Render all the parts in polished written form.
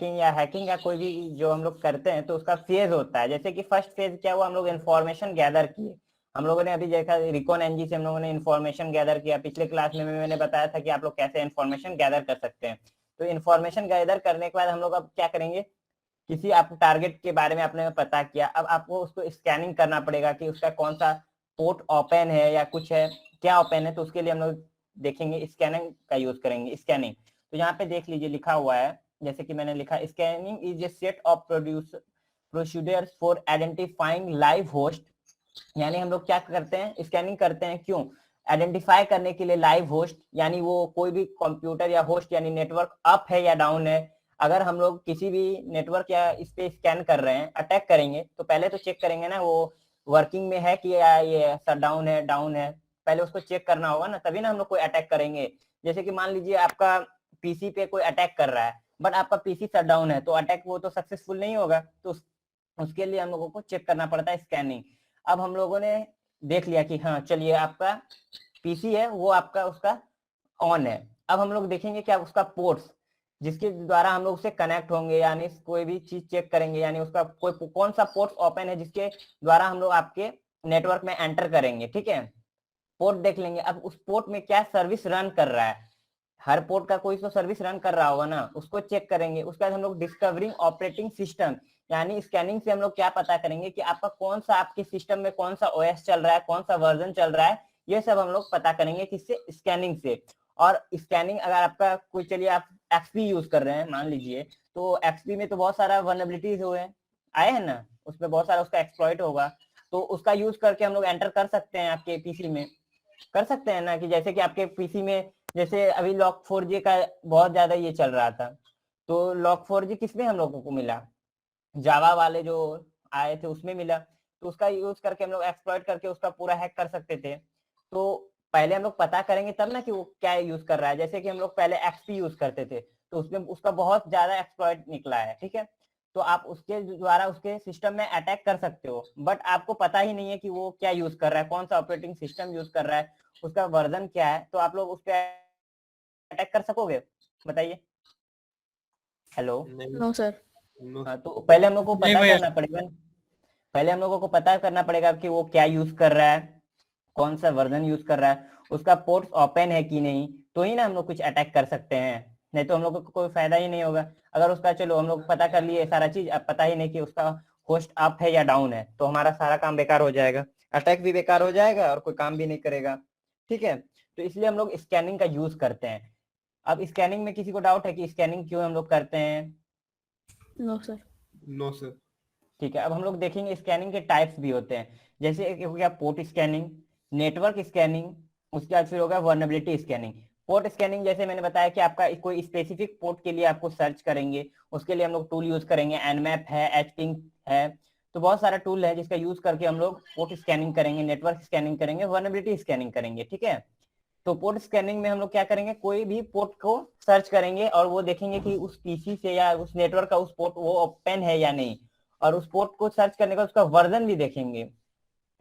Hacking या कोई भी जो हम लोग करते हैं तो उसका फेज होता है। जैसे कि फर्स्ट फेज क्या हुआ, हम लोग इन्फॉर्मेशन गैदर किए। हम लोगों ने अभी देखा रिकॉन एनजी से हम लोगों ने इन्फॉर्मेशन गैदर किया। पिछले क्लास में मैंने बताया था कि आप लोग कैसे इन्फॉर्मेशन गैदर कर सकते हैं। तो इन्फॉर्मेशन गैदर करने के बाद हम लोग अब क्या करेंगे, किसी आपको टारगेट के बारे में आपने पता किया, अब आपको उसको स्कैनिंग करना पड़ेगा कि उसका कौन सा पोर्ट ओपन है या कुछ है, क्या ओपन है। तो उसके लिए हम लोग देखेंगे स्कैनिंग का यूज करेंगे, स्कैनिंग। तो यहाँ पे देख लीजिए लिखा हुआ है, जैसे कि मैंने लिखा, scanning is a set of procedures for identifying live host. यानी हम लोग क्या करते हैं, स्कैनिंग करते हैं, क्यों, आइडेंटिफाई करने के लिए लाइव होस्ट, यानी वो कोई भी कंप्यूटर या होस्ट यानी नेटवर्क अप है या डाउन है। अगर हम लोग किसी भी नेटवर्क या इस पे स्कैन कर रहे हैं, अटैक करेंगे, तो पहले तो चेक करेंगे ना वो वर्किंग में है कि या ये सर डाउन है, डाउन है, पहले उसको चेक करना होगा ना, तभी ना हम लोग कोई अटैक करेंगे। जैसे कि मान लीजिए आपका पीसी पे कोई अटैक कर रहा है, बट आपका पीसी शट डाउन है, तो अटैक वो तो सक्सेसफुल नहीं होगा। तो उसके लिए हम लोगों को चेक करना पड़ता है, स्कैनिंग। अब हम लोगों ने देख लिया कि हाँ चलिए आपका पीसी है वो आपका उसका ऑन है। अब हम लोग देखेंगे क्या उसका पोर्ट्स जिसके द्वारा हम लोग उससे कनेक्ट होंगे, यानी कोई भी चीज चेक करेंगे, यानी उसका कोई कौन सा पोर्ट्स ओपन है जिसके द्वारा हम लोग आपके नेटवर्क में एंटर करेंगे। ठीक है, पोर्ट देख लेंगे। अब उस पोर्ट में क्या सर्विस रन कर रहा है, हर पोर्ट का कोई तो सर्विस रन कर रहा होगा ना, उसको चेक करेंगे। उसके बाद हम लोग डिस्कवरिंग ऑपरेटिंग सिस्टम, यानी स्कैनिंग से हम लोग क्या पता करेंगे कि आपका कौन सा आपके सिस्टम में कौन सा ओएस चल रहा है, कौन सा वर्जन चल रहा है, ये सब हम लोग पता करेंगे किससे, स्कैनिंग से। और स्कैनिंग अगर आपका कोई, चलिए आप एक्सपी यूज कर रहे हैं मान लीजिए, तो एक्सपी में तो बहुत सारा वर्नेबिलिटीज हुए आए हैं ना, उसमें बहुत सारा उसका एक्सप्लॉइट होगा, तो उसका यूज करके हम लोग एंटर कर सकते हैं आपके पीसी में, कर सकते हैं ना। कि जैसे कि आपके पीसी में जैसे अभी लॉक 4G का बहुत ज्यादा ये चल रहा था, तो लॉक 4G किसमें हम लोगों को मिला, जावा वाले जो आए थे उसमें मिला। तो उसका यूज करके हम लोग एक्सप्लॉइट करके उसका पूरा हैक कर सकते थे। तो पहले हम लोग पता करेंगे तब ना कि वो क्या यूज कर रहा है। जैसे कि हम लोग पहले एक्सपी यूज करते थे, तो उसमें उसका बहुत ज्यादा एक्सप्लॉइट निकला है। ठीक है, तो आप उसके द्वारा उसके सिस्टम में अटैक कर सकते हो, बट आपको पता ही नहीं है कि वो क्या यूज कर रहा है, कौन सा ऑपरेटिंग सिस्टम यूज कर रहा है, उसका वर्जन क्या है। तो आप लोग उस पर अटैक कर सकोगे, बताइए। हेलो। No sir. हाँ, तो पहले हम लोग को नहीं पता भैया। करना पड़ेगा, पहले हम लोगों को पता करना पड़ेगा कि वो क्या यूज कर रहा है, कौन सा वर्जन यूज कर रहा है, उसका पोर्ट्स ओपन है कि नहीं, तो ही ना हम लोग कुछ अटैक कर सकते हैं। नहीं तो हम लोग को कोई फायदा ही नहीं होगा। अगर उसका चलो हम लोग पता कर लिए सारा चीज, अब पता ही नहीं कि उसका होस्ट अप है या डाउन है, तो हमारा सारा काम बेकार हो जाएगा, अटैक भी बेकार हो जाएगा और कोई काम भी नहीं करेगा। ठीक है, तो इसलिए हम लोग स्कैनिंग का यूज करते हैं। अब स्कैनिंग में किसी को डाउट है कि स्कैनिंग क्यों हम लोग करते हैं? No sir. No sir. ठीक है, अब हम लोग देखेंगे स्कैनिंग के टाइप्स भी होते हैं। जैसे एक हो गया पोर्ट स्कैनिंग, नेटवर्क स्कैनिंग, उसके बाद फिर होगा वर्नेबिलिटी स्कैनिंग। पोर्ट स्कैनिंग जैसे मैंने बताया कि आपका कोई स्पेसिफिक पोर्ट के लिए आपको सर्च करेंगे, उसके लिए हम लोग टूल यूज करेंगे, एनमैप है, एचपिंग है, तो बहुत सारा टूल है जिसका यूज करके हम लोग पोर्ट स्कैनिंग करेंगे, नेटवर्क स्कैनिंग करेंगे, वर्नेबिलिटी स्कैनिंग करेंगे। ठीक है, तो पोर्ट स्कैनिंग में हम लोग क्या करेंगे, कोई भी पोर्ट को सर्च करेंगे और वो देखेंगे कि उस पीसी से या उस नेटवर्क का उस पोर्ट वो ओपन है या नहीं, और उस पोर्ट को सर्च करने का उसका वर्जन भी देखेंगे।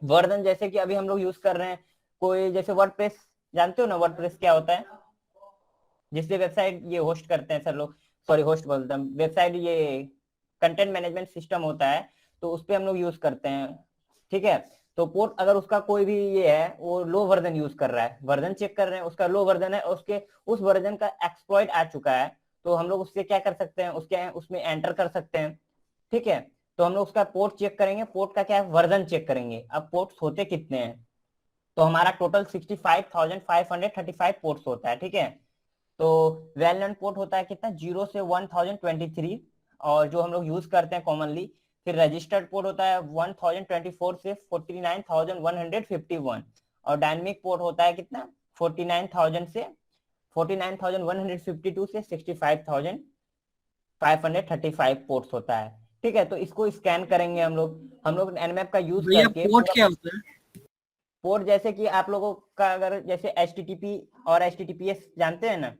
वर्जन जैसे कि अभी हम लोग यूज कर रहे हैं कोई, जैसे वर्डप्रेस, जानते हो ना वर्डप्रेस क्या होता है, जिससे वेबसाइट ये होस्ट करते हैं सर लोग, सॉरी होस्ट बोलता हूँ, वेबसाइट ये कंटेंट मैनेजमेंट सिस्टम होता है, तो उस पर हम लोग यूज करते हैं। ठीक है, तो पोर्ट अगर उसका कोई भी ये है वो लो वर्जन यूज कर रहा है, वर्जन चेक कर रहे हैं, उसका लो वर्जन है, उसके उस वर्जन का एक्सप्लॉइट आ चुका है, तो हम लोग उससे क्या कर सकते हैं, उसके उसमें एंटर कर सकते हैं। ठीक है, तो हम लोग उसका पोर्ट चेक करेंगे, पोर्ट का क्या है, वर्जन चेक करेंगे। अब पोर्ट्स होते कितने हैं, तो हमारा टोटल 65,535 पोर्ट्स होता है। ठीक है, तो वेल नोन पोर्ट होता है कितना, 0 से 1023, और जो हम लोग यूज करते हैं कॉमनली। फिर रजिस्टर्ड पोर्ट होता है 1024 से 49,151, और डायनेमिक पोर्ट होता है कितना, 49,000 से 49,152 से 65,535 पोर्ट्स होता है। ठीक है, तो इसको स्कैन करेंगे हम लोग एनमैप का यूज भैया करके पोर्ट पूरा क्या होता है? पोर्ट, जैसे कि आप लोगों का अगर जैसे HTTP और HTTPS जानते हैं ना,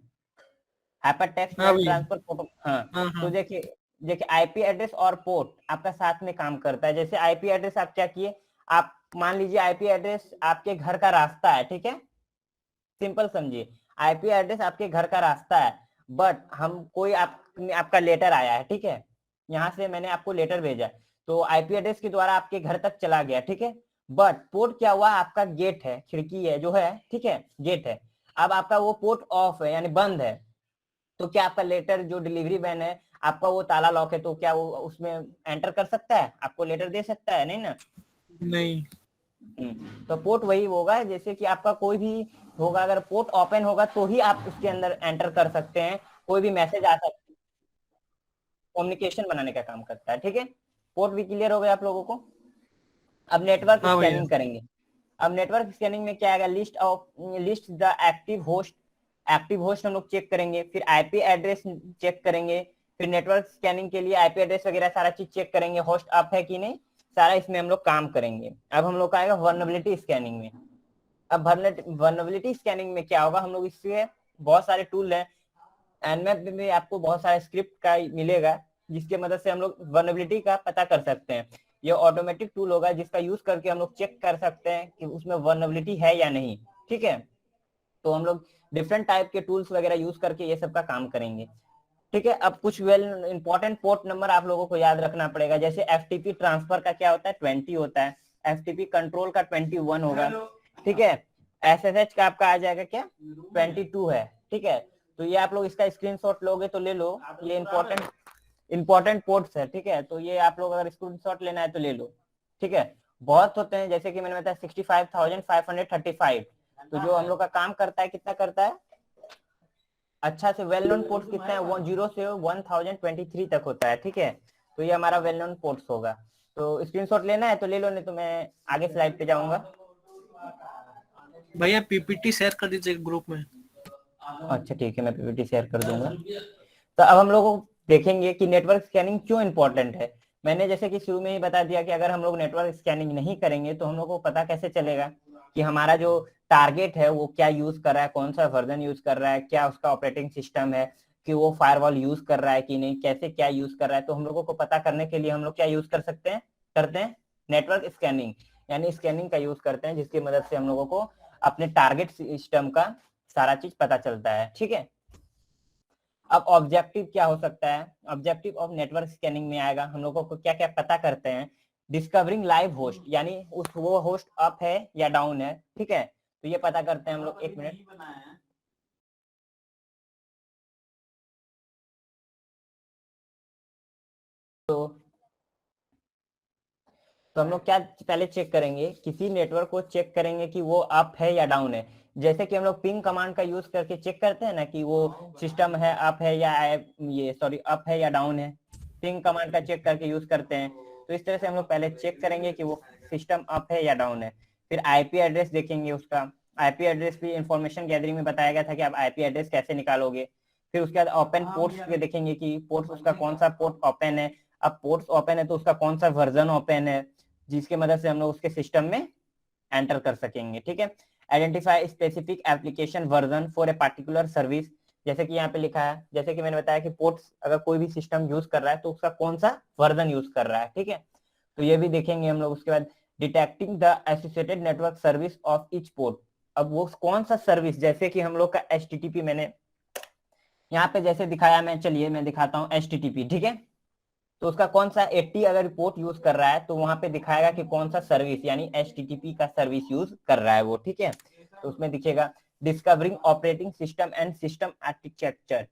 हाइपर टेक्स्ट हाँ भैया। ट्रांसफर प्रोटोकॉल, हाँ। हाँ तो हाँ। देखिए देखिए आईपी एड्रेस और पोर्ट आपका साथ में काम करता है। जैसे आईपी एड्रेस आप क्या किए, आप मान लीजिए आईपी एड्रेस आपके घर का रास्ता है, ठीक है, सिंपल समझिए, आईपी एड्रेस आपके घर का रास्ता है, बट हम कोई आप आपका लेटर आया है, ठीक है, यहाँ से मैंने आपको लेटर भेजा, तो आईपी एड्रेस के द्वारा आपके घर तक चला गया, ठीक है। बट पोर्ट क्या हुआ, आपका गेट है, खिड़की है जो है, ठीक है, गेट है, अब आपका वो पोर्ट ऑफ है यानी बंद है, तो क्या आपका लेटर जो डिलीवरी मैन है आपका वो ताला लॉक है, तो क्या वो उसमें एंटर कर सकता है, आपको लेटर दे सकता है, नहीं ना। नहीं। तो पोर्ट वही होगा जैसे कि आपका कोई भी होगा, अगर पोर्ट ओपन होगा तो ही आप उसके अंदर एंटर कर सकते हैं, कोई भी मैसेज आ सकता है, कम्युनिकेशन बनाने का काम करता है, ठीक है। पोर्ट भी क्लियर हो गया आप लोगों को। अब नेटवर्क हाँ भैया। स्कैनिंग करेंगे। अब नेटवर्क स्कैनिंग में क्या आएगा, लिस्ट द एक्टिव होस्ट हम लोग चेक करेंगे, फिर आईपी एड्रेस चेक करेंगे, फिर नेटवर्क स्कैनिंग के लिए आईपी एड्रेस वगैरह सारा चीज चेक करेंगे, होस्ट अप है कि नहीं, सारा इसमें हम लोग काम करेंगे। अब हम लोग का आएगा वर्नेबिलिटी स्कैनिंग में। अब वर्नेबिलिटी स्कैनिंग में क्या होगा, हम लोग इससे बहुत सारे टूल है, एनमैप में आपको बहुत सारे स्क्रिप्ट का मिलेगा जिसके मदद से हम लोग वर्नेबिलिटी का पता कर सकते हैं। ये ऑटोमेटिक टूल होगा जिसका यूज करके हम लोग चेक कर सकते हैं कि उसमें वर्नेबिलिटी है या नहीं, ठीक है। तो हम लोग डिफरेंट टाइप के टूल्स वगैरह यूज करके ये सब का काम करेंगे, ठीक है। अब कुछ इंपॉर्टेंट पोर्ट नंबर आप लोगों को याद रखना पड़ेगा, जैसे एफटीपी ट्रांसफर का क्या होता है 20 होता है, एफटीपी कंट्रोल का 21 होगा, ठीक है। एसएसएच का आपका आ जाएगा क्या 22 है, ठीक है। तो ये आप लोग इसका स्क्रीनशॉट लोगे तो ले लो, ये इंपॉर्टेंट पोर्ट्स है, ठीक है। तो ये आप लोग अगर स्क्रीनशॉट लेना है तो ले लो, ठीक है। बहुत होते हैं, जैसे कि मैंने बताया 65,535, तो जो हम लोग का काम करता है कितना करता है, अच्छा से वेल नोन पोर्ट्स कितना है 10 से 1023 तक होता है, ठीक है। तो ये हमारा वेल नोन पोर्ट्स होगा। तो स्क्रीनशॉट लेना है तो ले लो, नहीं तो मैं आगे स्लाइड पे जाऊंगा। भैया पीपीटी शेयर कर दीजिए ग्रुप में। अच्छा ठीक है, मैं पीपीटी शेयर कर दूंगा। तो अब हम लोग देखेंगे कि नेटवर्क स्कैनिंग क्यों इंपॉर्टेंट है। मैंने जैसे कि शुरू में ही बता दिया कि अगर हम लोग नेटवर्क स्कैनिंग नहीं करेंगे तो हम लोग को पता कैसे चलेगा कि हमारा जो टारगेट है वो क्या यूज कर रहा है, कौन सा वर्जन यूज कर रहा है, क्या उसका ऑपरेटिंग सिस्टम है, कि वो फायरवॉल यूज कर रहा है कि नहीं, कैसे क्या यूज कर रहा है। तो हम लोगों को पता करने के लिए हम लोग क्या यूज कर सकते हैं, करते हैं नेटवर्क स्कैनिंग, यानी स्कैनिंग का यूज करते हैं, जिसकी मदद से हम लोगों को अपने टारगेट सिस्टम का सारा चीज पता चलता है, ठीक है। अब ऑब्जेक्टिव क्या हो सकता है, ऑब्जेक्टिव ऑफ नेटवर्क स्कैनिंग में आएगा, हम लोगों को क्या क्या पता करते हैं, डिस्कवरिंग लाइव होस्ट, यानी उस वो होस्ट अप है या डाउन है, ठीक है। तो ये पता करते हैं हम लोग, एक मिनट। तो हम लोग क्या पहले चेक करेंगे, किसी नेटवर्क को चेक करेंगे कि वो अप है या डाउन है। जैसे कि हम लोग पिंग कमांड का यूज करके चेक करते हैं ना कि वो सिस्टम है अप है या अप है या डाउन है, पिंग कमांड का चेक करके यूज करते हैं। तो इस तरह से हम लोग पहले चेक करेंगे कि वो सिस्टम अप है या डाउन है। फिर आईपी एड्रेस देखेंगे उसका, आईपी एड्रेस भी इंफॉर्मेशन गैदरिंग में बताया गया था कि आप आईपी एड्रेस कैसे निकालोगे। फिर उसके बाद ओपन पोर्ट्स देखेंगे कि पोर्ट्स उसका कौन सा पोर्ट ओपन है, अब पोर्ट्स ओपन है तो उसका कौन सा वर्जन ओपन है, जिसकी मदद से हम लोग उसके सिस्टम में एंटर कर सकेंगे, ठीक है। Identify specific application version for a particular service, जैसे कि यहाँ पे लिखा है, जैसे कि मैंने बताया कि पोर्ट्स अगर कोई भी सिस्टम यूज कर रहा है तो उसका कौन सा वर्जन यूज कर रहा है, ठीक है। तो ये भी देखेंगे हम लोग। उसके बाद detecting the associated network service of each port, अब वो कौन सा सर्विस, जैसे कि हम लोग का HTTP मैंने यहाँ पे जैसे दिखाया, मैं चलिए मैं दिखाता हूँ HTTP, ठीक है। तो उसका कौन सा 80 अगर पोर्ट यूज कर रहा है तो वहां पे दिखाएगा कि कौन सा सर्विस यानी HTTP का सर्विस यूज कर रहा है वो, ठीक है। तो उसमें दिखेगा discovering operating system and system architecture,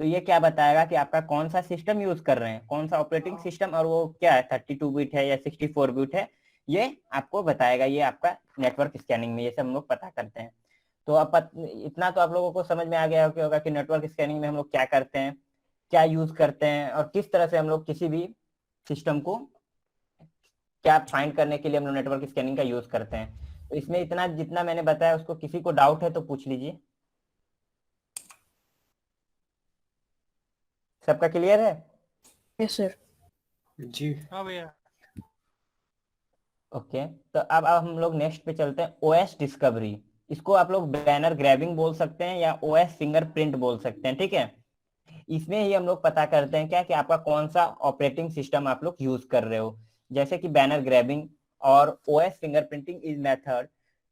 तो ये क्या बताएगा कि आपका कौन सा सिस्टम यूज कर रहे हैं, कौन सा ऑपरेटिंग सिस्टम, और वो क्या है 32 बिट है या 64 बिट है, ये आपको बताएगा। ये आपका नेटवर्क स्कैनिंग में ये सब हम लोग पता करते हैं। तो अब इतना तो आप लोगों को समझ में आ गया होगा कि नेटवर्क स्कैनिंग में हम लोग क्या करते हैं, क्या यूज करते हैं, और किस तरह से हम लोग किसी भी सिस्टम को क्या फाइंड करने के लिए हम लोग नेटवर्क स्कैनिंग का यूज करते हैं। तो इसमें इतना जितना मैंने बताया, उसको किसी को डाउट है तो पूछ लीजिए। सबका क्लियर है? Yes sir. जी हाँ भैया। ओके। तो अब हम लोग नेक्स्ट पे चलते हैं, ओएस डिस्कवरी। इसको आप लोग बैनर ग्रैबिंग बोल सकते हैं या ओएस फिंगरप्रिंट बोल सकते हैं, ठीक है। इसमें ही हम लोग पता करते हैं क्या कि आपका कौन सा ऑपरेटिंग सिस्टम आप लोग यूज कर रहे हो। जैसे कि बैनर ग्रैबिंग और OS fingerprinting is method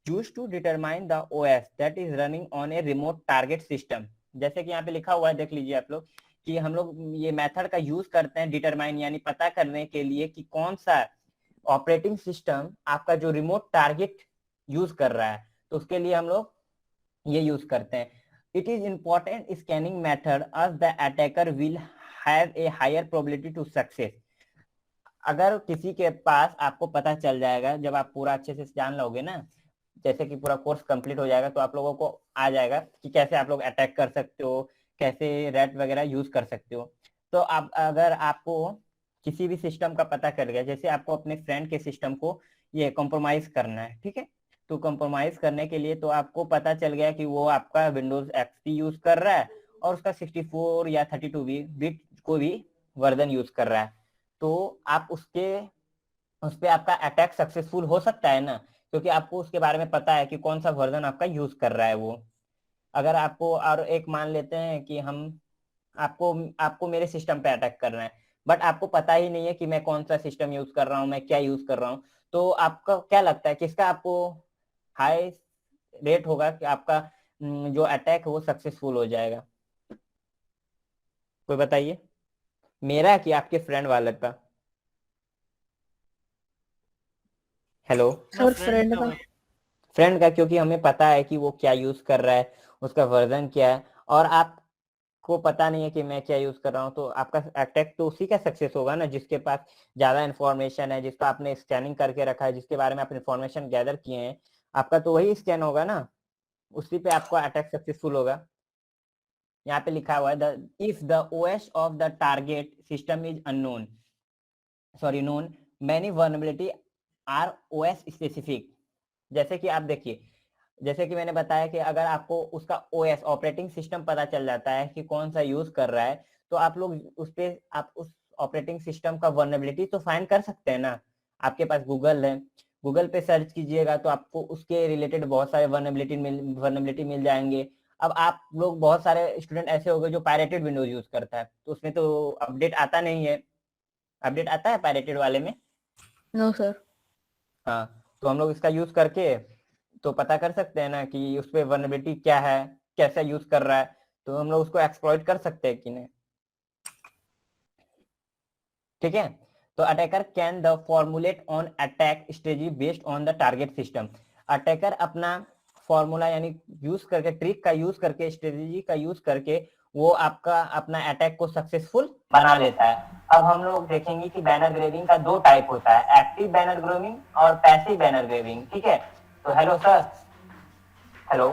used to determine the OS that is running on a remote target system. जैसे कि यहाँ पे लिखा हुआ है, देख लीजिए आप लोग कि हम लोग ये मेथड का यूज करते हैं डिटरमाइन यानी पता करने के लिए कि कौन सा ऑपरेटिंग सिस्टम आपका जो रिमोट टारगेट यूज कर रहा है, तो उसके लिए हम लोग ये यूज करते हैं। It is important scanning method as the attacker will have a higher probability to success. अगर किसी के पास आपको पता चल जाएगा, जब आप पूरा अच्छे से जान लोगे ना, जैसे कि पूरा कोर्स कंप्लीट हो जाएगा, तो आप लोगों को आ जाएगा कि कैसे आप लोग अटैक कर सकते हो, कैसे रैट वगैरह यूज कर सकते हो। तो आप अगर आपको किसी भी सिस्टम का पता चल गया, जैसे आपको अपने फ्रेंड के सिस्टम को ये कॉम्प्रोमाइज करना है, ठीक है, तो कॉम्प्रोमाइज करने के लिए तो आपको पता चल गया कि वो आपका विंडोज एक्सपी यूज कर रहा है और उसका 64 या 32 बिट को भी वर्जन यूज कर रहा है, तो आप उस पे आपका अटैक सक्सेसफुल हो सकता है ना, क्योंकि आपको उसके बारे में पता है कि कौन सा वर्जन आपका यूज कर रहा है वो। अगर आपको और एक मान लेते हैं कि हम आपको आपको मेरे सिस्टम पे अटैक करना है, बट आपको पता ही नहीं है कि मैं कौन सा सिस्टम यूज कर रहा हूँ, मैं क्या यूज कर रहा हूँ, तो आपका क्या लगता है किसका आपको हाई रेट होगा कि आपका जो अटैक है वो सक्सेसफुल हो जाएगा? कोई बताइए, मेरा कि आपके फ्रेंड वाले का? हेलो। सर फ्रेंड का। फ्रेंड का, क्योंकि हमें पता है कि वो क्या यूज कर रहा है, उसका वर्जन क्या है, और आपको पता नहीं है कि मैं क्या यूज कर रहा हूँ, तो आपका अटैक तो उसी का सक्सेस होगा ना जिसके पास ज्यादा इन्फॉर्मेशन है, जिसका आपने स्कैनिंग करके रखा है, जिसके बारे में आप इन्फॉर्मेशन गैदर किए हैं, आपका तो वही स्कैन होगा ना, उसी पे आपका अटैक सक्सेसफुल होगा। यहाँ पे लिखा हुआ है the if the OS of the target system is unknown known many vulnerability are OS specific. जैसे कि आप देखिए, जैसे कि मैंने बताया कि अगर आपको उसका ओएस ऑपरेटिंग सिस्टम पता चल जाता है कि कौन सा यूज कर रहा है, तो आप लोग उस पे आप उस ऑपरेटिंग सिस्टम का वर्नेबिलिटी तो फाइंड कर सकते हैं ना। आपके पास गूगल है, गूगल पे सर्च कीजिएगा तो आपको उसके रिलेटेड बहुत सारे वर्नेबिलिटी मिल जाएंगे। अब आप लोग बहुत सारे स्टूडेंट ऐसे हो गए जो पायरेटेड विंडोज यूज करता है, तो उसमें तो अपडेट आता नहीं है। अपडेट आता है पायरेटेड वाले में? No sir. हाँ, तो हम लोग इसका यूज करके तो पता कर सकते हैं ना कि उस पे वनरेबिलिटी क्या है, कैसा यूज कर रहा है, तो हम लोग उसको एक्सप्लॉइट कर सकते हैं कि नहीं। ठीक है, तो attacker can the formulate on attack strategy based on the target system. Attacker अपना फॉर्मूला यानी यूज करके, ट्रिक का यूज करके, स्ट्रेटजी का यूज करके वो आपका अपना अटैक को सक्सेसफुल बना लेता है। अब हम लोग देखेंगे कि बैनर ग्रेविंग का दो टाइप होता है, एक्टिव बैनर ग्रेविंग और पैसिव बैनर ग्रेविंग। ठीक है, तो hello sir. Hello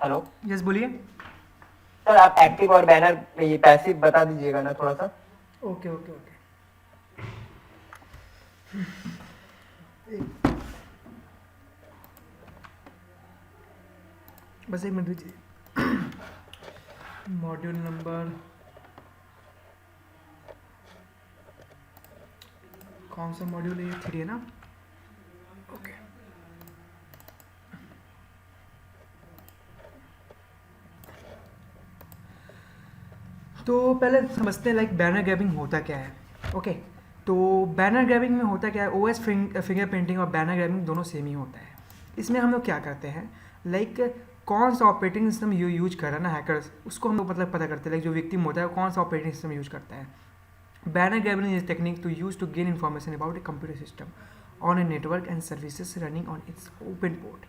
hello. Yes बोलिए। सर आप एक्टिव और बैनर ये पैसिव बता दीजिएगा ना थोड़ा सा। Okay okay okay. बस एक मिनट दीजिए। मॉड्यूल नंबर कौन सा मॉड्यूल है? ये 3 है ना? ओके। तो पहले समझते हैं लाइक बैनर ग्रैबिंग होता क्या है। ओके, तो बैनर ग्रैबिंग में होता क्या है, ओएस फिंगरप्रिंटिंग और बैनर ग्रैबिंग दोनों सेम ही होता है। इसमें हम लोग क्या करते हैं, लाइक कौन सा ऑपरेटिंग सिस्टम यूज कर रहा है ना हैकर्स, उसको हम लोग मतलब पता करते हैं, लाइक जो विक्टिम होता है कौन सा ऑपरेटिंग सिस्टम यूज करता है। Banner grabbing is technique to use to gain information about a computer system on a network and services running on its open port.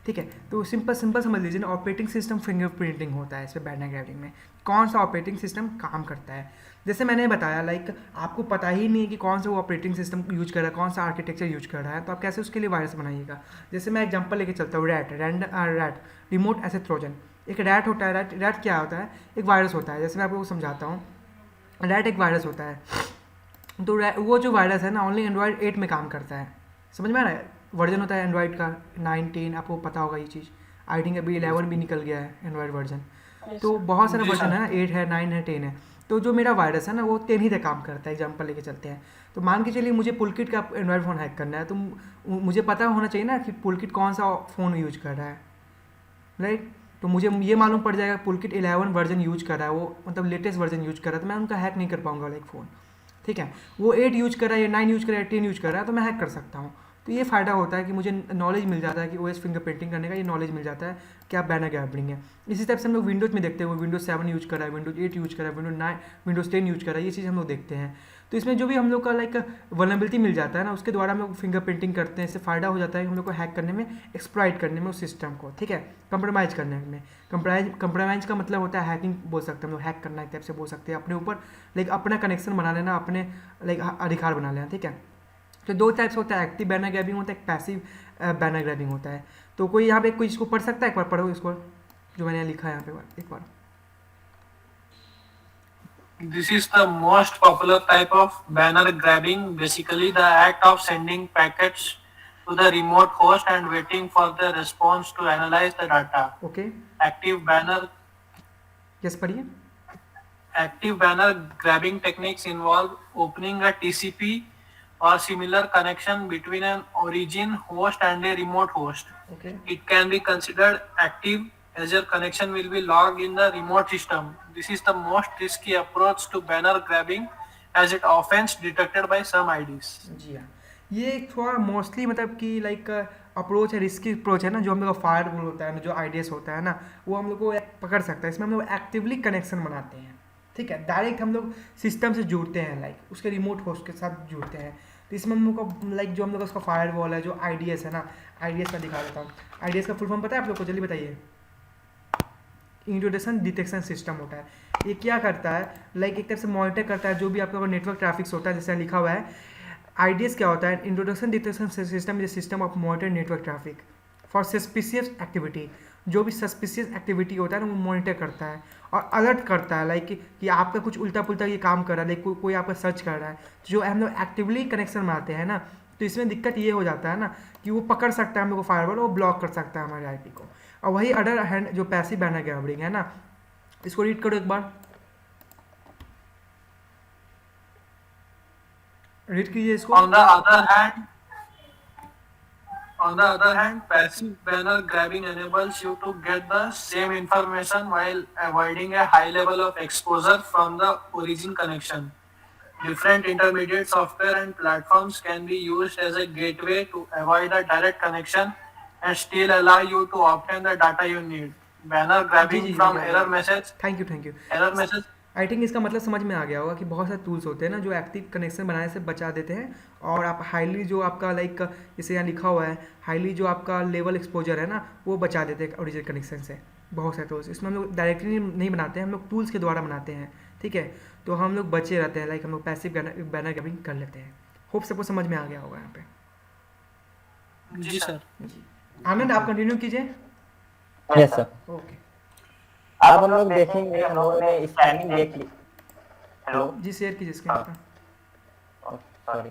ठीक है, तो सिंपल समझ लीजिए ना, ऑपरेटिंग सिस्टम फिंगरप्रिंटिंग होता है इसमें बैनर ग्रैबिंग में। कौन सा ऑपरेटिंग सिस्टम काम करता है, जैसे मैंने बताया लाइक आपको पता ही नहीं है कि कौन सा वो ऑपरेटिंग सिस्टम यूज कर रहा है, कौन सा आर्किटेक्चर यूज कर रहा है, तो आप कैसे उसके लिए वायरस बनाइएगा। जैसे मैं एग्जांपल लेके चलता हूँ, रैट रिमोट एसेट ट्रोजन। एक रैट होता है, रैट क्या होता है, एक वायरस होता है। जैसे मैं आपको समझाता हूँ, रैट एक वायरस होता है, तो वो जो वायरस है ना ओनली एंड्रॉयड 8 में काम करता है। समझ में आ रहा है? वर्जन होता है एंड्रॉयड का 9, 10, आपको पता होगा ये चीज़। आई थिंक अभी 11 भी निकल गया है एंड्रॉयड वर्जन, तो बहुत सारे वर्जन है ना, 8 है, 9 है, 10 है। तो जो मेरा वायरस है ना वो 10 ही तक काम करता है। एग्जाम्पल लेके चलते हैं, तो मान के चलिए मुझे पुलकिट का एंड्रॉयड फ़ोन हैक करना है, तो मुझे पता होना चाहिए ना कि पुलकिट कौन सा फ़ोन यूज कर रहा है, राइट। तो मुझे ये मालूम पड़ जाएगा पुलकिट 11 वर्जन यूज कर रहा है, वो मतलब लेटेस्ट वर्जन यूज कर रहा है, तो मैं उनका हैक नहीं कर पाऊंगा लाइक फ़ोन। ठीक है, वो 8 यूज कर रहा है या 9 यूज कर रहा है, 10 यूज कर रहा है, तो मैं हैक कर सकता हूँ। तो ये फ़ायदा होता है कि मुझे नॉलेज मिल जाता है कि ओएस फिंगर प्रिंटिंग करने का ये नॉलेज मिल जाता है कि आप बैनर गैदरिंग है। इसी टाइप से हम लोग विंडोज़ में देखते हैं, विंडोज 7 यूज कर रहा है, विंडोज 8 यूज कर रहा है, विंडोज 10 यूज कर रहा है, ये चीज़ हम लोग देखते हैं। तो इसमें जो भी हम लोग का लाइक वल्नरेबिलिटी मिल जाता है ना, उसके द्वारा हम लोग फिंगर प्रिंटिंग करते हैं। इससे फ़ायदा हो जाता है कि हम लोग को हैक करने में, एक्सप्लॉइट करने में उस सिस्टम को, ठीक है, कंप्रोमाइज़ करने में। कंप्रोमाइज़ का मतलब होता है हैकिंग बोल सकते हैं हम लोग, हैक करना एक टाइप से बोल सकते हैं, अपने ऊपर लाइक अपना कनेक्शन बना लेना, अपने लाइक अधिकार बना लेना, ठीक है। तो दो टाइप्स होता है, एक्टिव बैनर ग्रैबिंग होता है, एक पैसिव बैनर ग्रैबिंग होता है। तो कोई यहाँ पे कोई इसको पढ़ सकता है, एक बार पढ़ो इसको जो मैंने लिखा है यहाँ पे एक बार। This is the most popular type of banner grabbing, basically the act of sending packets to the remote host and waiting for the response to analyze the data. Okay, Active banner yes पढ़िए। Active banner grabbing techniques involve opening a TCP or similar connection between an origin host and a remote host. Okay, It can be considered active as your connection will be logged in the remote system. This is the most risky approach to banner grabbing as it often detected by some IDs. जी हाँ, ये एक थोड़ा mostly मतलब कि like approach है, risky approach है ना, जो हम लोग का फायर वॉल होता है ना, जो आइडियस होता है ना, वो हम लोग को पकड़ सकता है। इसमें हम लोग एक्टिवली कनेक्शन बनाते हैं, ठीक है, डायरेक्ट हम लोग सिस्टम से जुड़ते हैं, लाइक उसके रिमोट होस्ट के साथ जुड़ते हैं। तो इसमें हम लोग का लाइक जो हम लोग का उसका फायर वॉल है, जो आइडियस है ना, आइडियस का दिखा देता हूँ। आइडियस का फुल फॉर्म पता है आप लोग को, जल्दी बताइए। इंट्रोडक्शन डिटेक्शन सिस्टम होता है। ये क्या करता है, लाइक एक तरह से मॉनिटर करता है जो भी आपका नेटवर्क ट्रैफिक्स होता है, जैसे लिखा हुआ है। आईडीएस क्या होता है, introduction detection system is system of monitor network traffic for suspicious activity. जो भी सस्पिशियस एक्टिविटी होता है ना, वो मॉनिटर करता है और अलर्ट करता है, लाइक कि आपका कुछ उल्टा पुल्टा ये काम कर रहा है, लाइक कोई आपका सर्च कर रहा है। जो हम लोग एक्टिवली कनेक्शन बनाते हैं ना, तो इसमें दिक्कत ये हो जाता है ना कि वो पकड़ सकता है हम लोग को फायरवॉल, वो ब्लॉक कर सकता है हमारे आईपी को। और वही अदर हैंड जो पैसिव बैनर गैदरिंग है ना, इसको रीड करो एक बार, रीड कीजिए इसको। On the other hand, passive banner grabbing enables you to get the same information while avoiding a high level of exposure from the origin connection. Different intermediate software and platforms can be used as a gateway to avoid a direct connection and still allow you to obtain the data you need. Banner grabbing from error message. Thank you. Error message. I think इसका मतलब समझ में आ गया होगा कि बहुत सारे tools होते हैं ना जो एक्टिव कनेक्शन बनाने से बचा देते हैं, और आप हाईली जो आपका लाइक जैसे यहाँ लिखा हुआ है, हाईली जो आपका लेवल एक्सपोजर है ना, वो बचा देते हैं ओरिजिनल कनेक्शन से। बहुत सारे टूल्स इसमें हम लोग डायरेक्टली नहीं बनाते हैं, हम लोग टूल्स के द्वारा बनाते हैं, ठीक है। तो हम लोग बचे रहते हैं, लाइक हम लोग पैसिव बैनर ग्रैबिंग कर लेते हैं। होप सबको समझ में आ गया होगा यहाँ पे। जी सर। आनंद आप कंटिन्यू कीजिए। Yes sir. ओके, अब हम लोग देखेंगे, हम लोगों ने स्कैनिंग देख ली। हेलो जी, शेयर कीजिए स्क्रीन पर। सॉरी,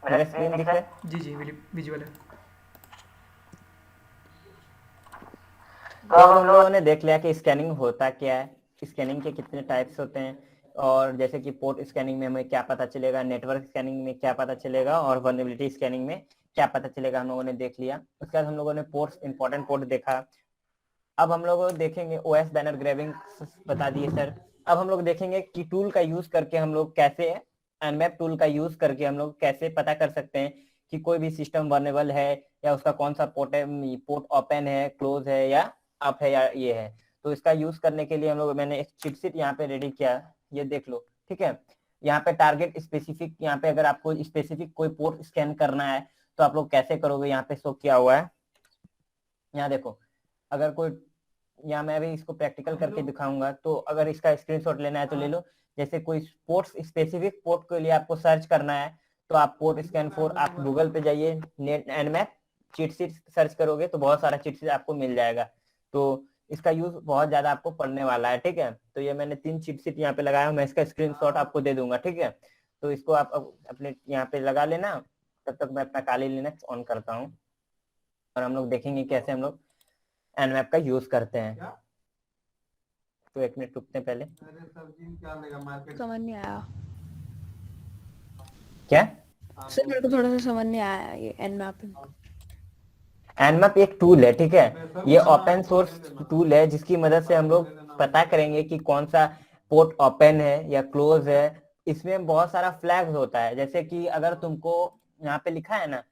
मेरा स्क्रीन दिख रहा है? जी विजुअल है। तो अब हम लोगों ने देख लिया कि स्कैनिंग होता क्या है, स्कैनिंग के कितने टाइप्स होते हैं, और जैसे कि पोर्ट स्कैनिंग में हमें क्या पता चलेगा, नेटवर्क स्कैनिंग में क्या पता चलेगा, और वल्नरेबिलिटी स्कैनिंग में क्या पता चलेगा, हम लोगों ने देख लिया। उसके बाद हम लोगों ने पोर्ट्स, इंपॉर्टेंट पोर्ट देखा। अब हम लोग देखेंगे ओएस बैनर ग्रैबिंग बता दिए सर। अब हम लोग देखेंगे कि टूल का यूज करके हम लोग कैसे, एनमैप टूल का यूज करके हम लोग कैसे पता कर सकते हैं कि कोई भी सिस्टम वल्नरेबल है, या उसका कौन सा पोर्ट है, पोर्ट ओपन है, क्लोज है, या अप है, या ये है। तो इसका यूज करने के लिए हम लोग, मैंने एक चिट शीट यहाँ पे रेडी किया, ये देख लो, ठीक है। यहाँ पे टारगेट स्पेसिफिक, यहाँ पे अगर आपको स्पेसिफिक कोई पोर्ट स्कैन करना है तो आप लोग कैसे करोगे, यहाँ पे शो किया हुआ है। यहाँ देखो, अगर कोई, यहाँ मैं अभी इसको प्रैक्टिकल करके दिखाऊंगा, तो अगर इसका स्क्रीनशॉट लेना है तो ले लो। जैसे कोई पोर्ट, स्पेसिफिक पोर्ट के लिए आपको सर्च करना है, तो आप पोर्ट स्कैन फॉर, आप गूगल पे जाइए, net Nmap chit sheet search करोगे तो बहुत सारा चिट शीट आपको मिल जाएगा। तो इसका यूज बहुत ज्यादा आपको पढ़ने वाला है, ठीक है। तो ये मैंने 3 चिट शीट यहाँ पे लगाया, मैं इसका स्क्रीनशॉट आपको दे दूंगा, ठीक है। तो इसको आप अपने यहाँ पे लगा लेना, तब तक मैं अपना काली लिनक्स ऑन करता हूँ, और हम लोग देखेंगे कैसे हम लोग एनमैप का यूज करते हैं। तो 1 मिनट रुकते हैं पहले। समझ नहीं आया क्या सर, मेरे को थोड़ा सा समझ नहीं आया ये एनमैपिंग। एनमैप एक टूल है, ठीक है। ये ओपन सोर्स टूल है जिसकी मदद से हम लोग पता करेंगे कि कौन सा पोर्ट ओपन है या क्लोज है। इसमें बहुत सारा फ्लैग्स होता है, जैसे कि अगर तुमको यहाँ पे लिखा है ना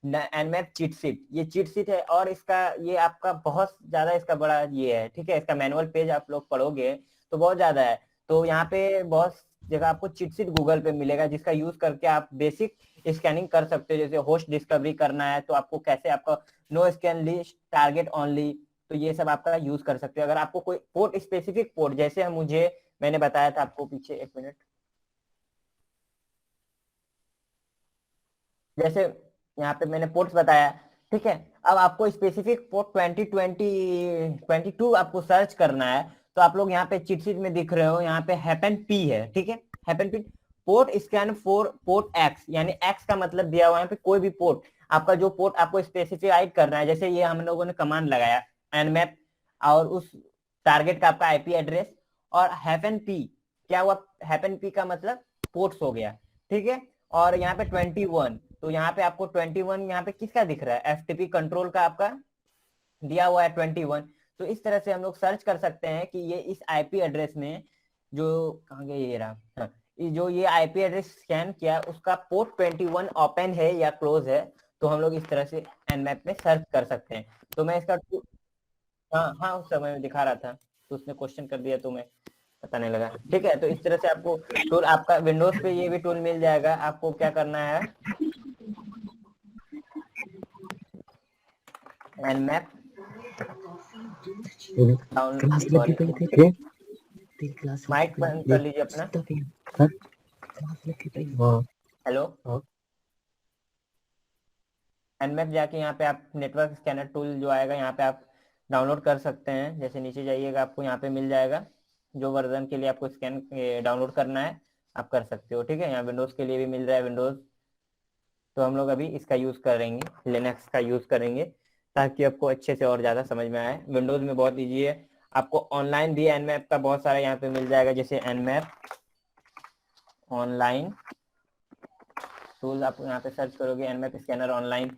एनमैप चीट शीट, ये चीट शीट है और इसका ये आपका बहुत ज्यादा इसका बड़ा ये है, ठीक है। इसका मैनुअल पेज आप लोग पढ़ोगे तो बहुत ज्यादा है। तो यहाँ पे बहुत जगह आपको चीट शीट गूगल पे मिलेगा, जिसका यूज करके आप बेसिक स्कैनिंग कर सकते हो। जैसे होस्ट डिस्कवरी करना है तो आपको कैसे, आपका no scan list, target only, तो ये सब आपका यूज कर सकते हो। अगर आपको कोई पोर्ट स्पेसिफिक पोर्ट, जैसे मैंने बताया था आपको पीछे, एक मिनट, जैसे यहाँ पे मैंने पोर्ट्स बताया, ठीक है। अब आपको स्पेसिफिक पोर्ट 2022 आपको सर्च करना है, तो आप लोग यहाँ पे चीट शीट में दिख रहे हो, यहाँ पे हैपन पी है, ठीक है। Happen P port scan for port x, यानी एक्स का मतलब दिया हुआ है यहाँ पे कोई भी पोर्ट, आपका जो पोर्ट आपको स्पेसिफाइड करना है। जैसे ये हम लोगों ने कमांड लगाया एनमैप और उस टारगेट का आपका आईपी एड्रेस, और हैपन पी क्या हुआ, हैपन पी का मतलब पोर्ट्स हो गया, ठीक है। और यहाँ पे 21, तो यहाँ पे आपको 21 यहाँ पे किसका दिख रहा है, एफटीपी कंट्रोल का आपका दिया हुआ है 21। तो इस तरह से हम लोग सर्च कर सकते हैं कि ये इस आईपी एड्रेस में जो कहाँ गया ये रहा, हाँ, जो ये आईपी एड्रेस स्कैन किया उसका पोर्ट 21 ओपन है या क्लोज है। तो हम लोग इस तरह से एनमैप में सर्च कर सकते हैं। तो मैं इसका हाँ हाँ उस समय में दिखा रहा था, तो उसने क्वेश्चन कर दिया तो मैं पता नहीं लगा, ठीक है। तो इस तरह से आपको टूल, आपका विंडोज पे ये भी टूल मिल जाएगा। आपको क्या करना है, एनमैप क्लास डाउनलोड, लगी पई थे तेरी क्लास माइक बंद कर लीजिए अपना। क्लास लगी पई। हां हेलो, हाँ। एनमैप जाके यहाँ पे आप नेटवर्क स्कैनर टूल जो आएगा यहाँ पे आप डाउनलोड कर सकते हैं। जैसे नीचे जाइएगा आपको यहाँ पे मिल जाएगा, जो वर्जन के लिए आपको स्कैन डाउनलोड करना है आप कर सकते हो, ठीक है। यहाँ विंडोज के लिए भी मिल रहा है विंडोज, तो हम लोग अभी इसका यूज करेंगे, लिनक्स का यूज करेंगे, ताकि आपको अच्छे से और ज्यादा समझ में आए। विंडोज में बहुत ईजी है, आपको ऑनलाइन भी एनमैप का बहुत सारा यहाँ पे मिल जाएगा। जैसे एनमैप ऑनलाइन टूल, आप यहाँ पे सर्च करोगे एनमैप स्कैनर ऑनलाइन,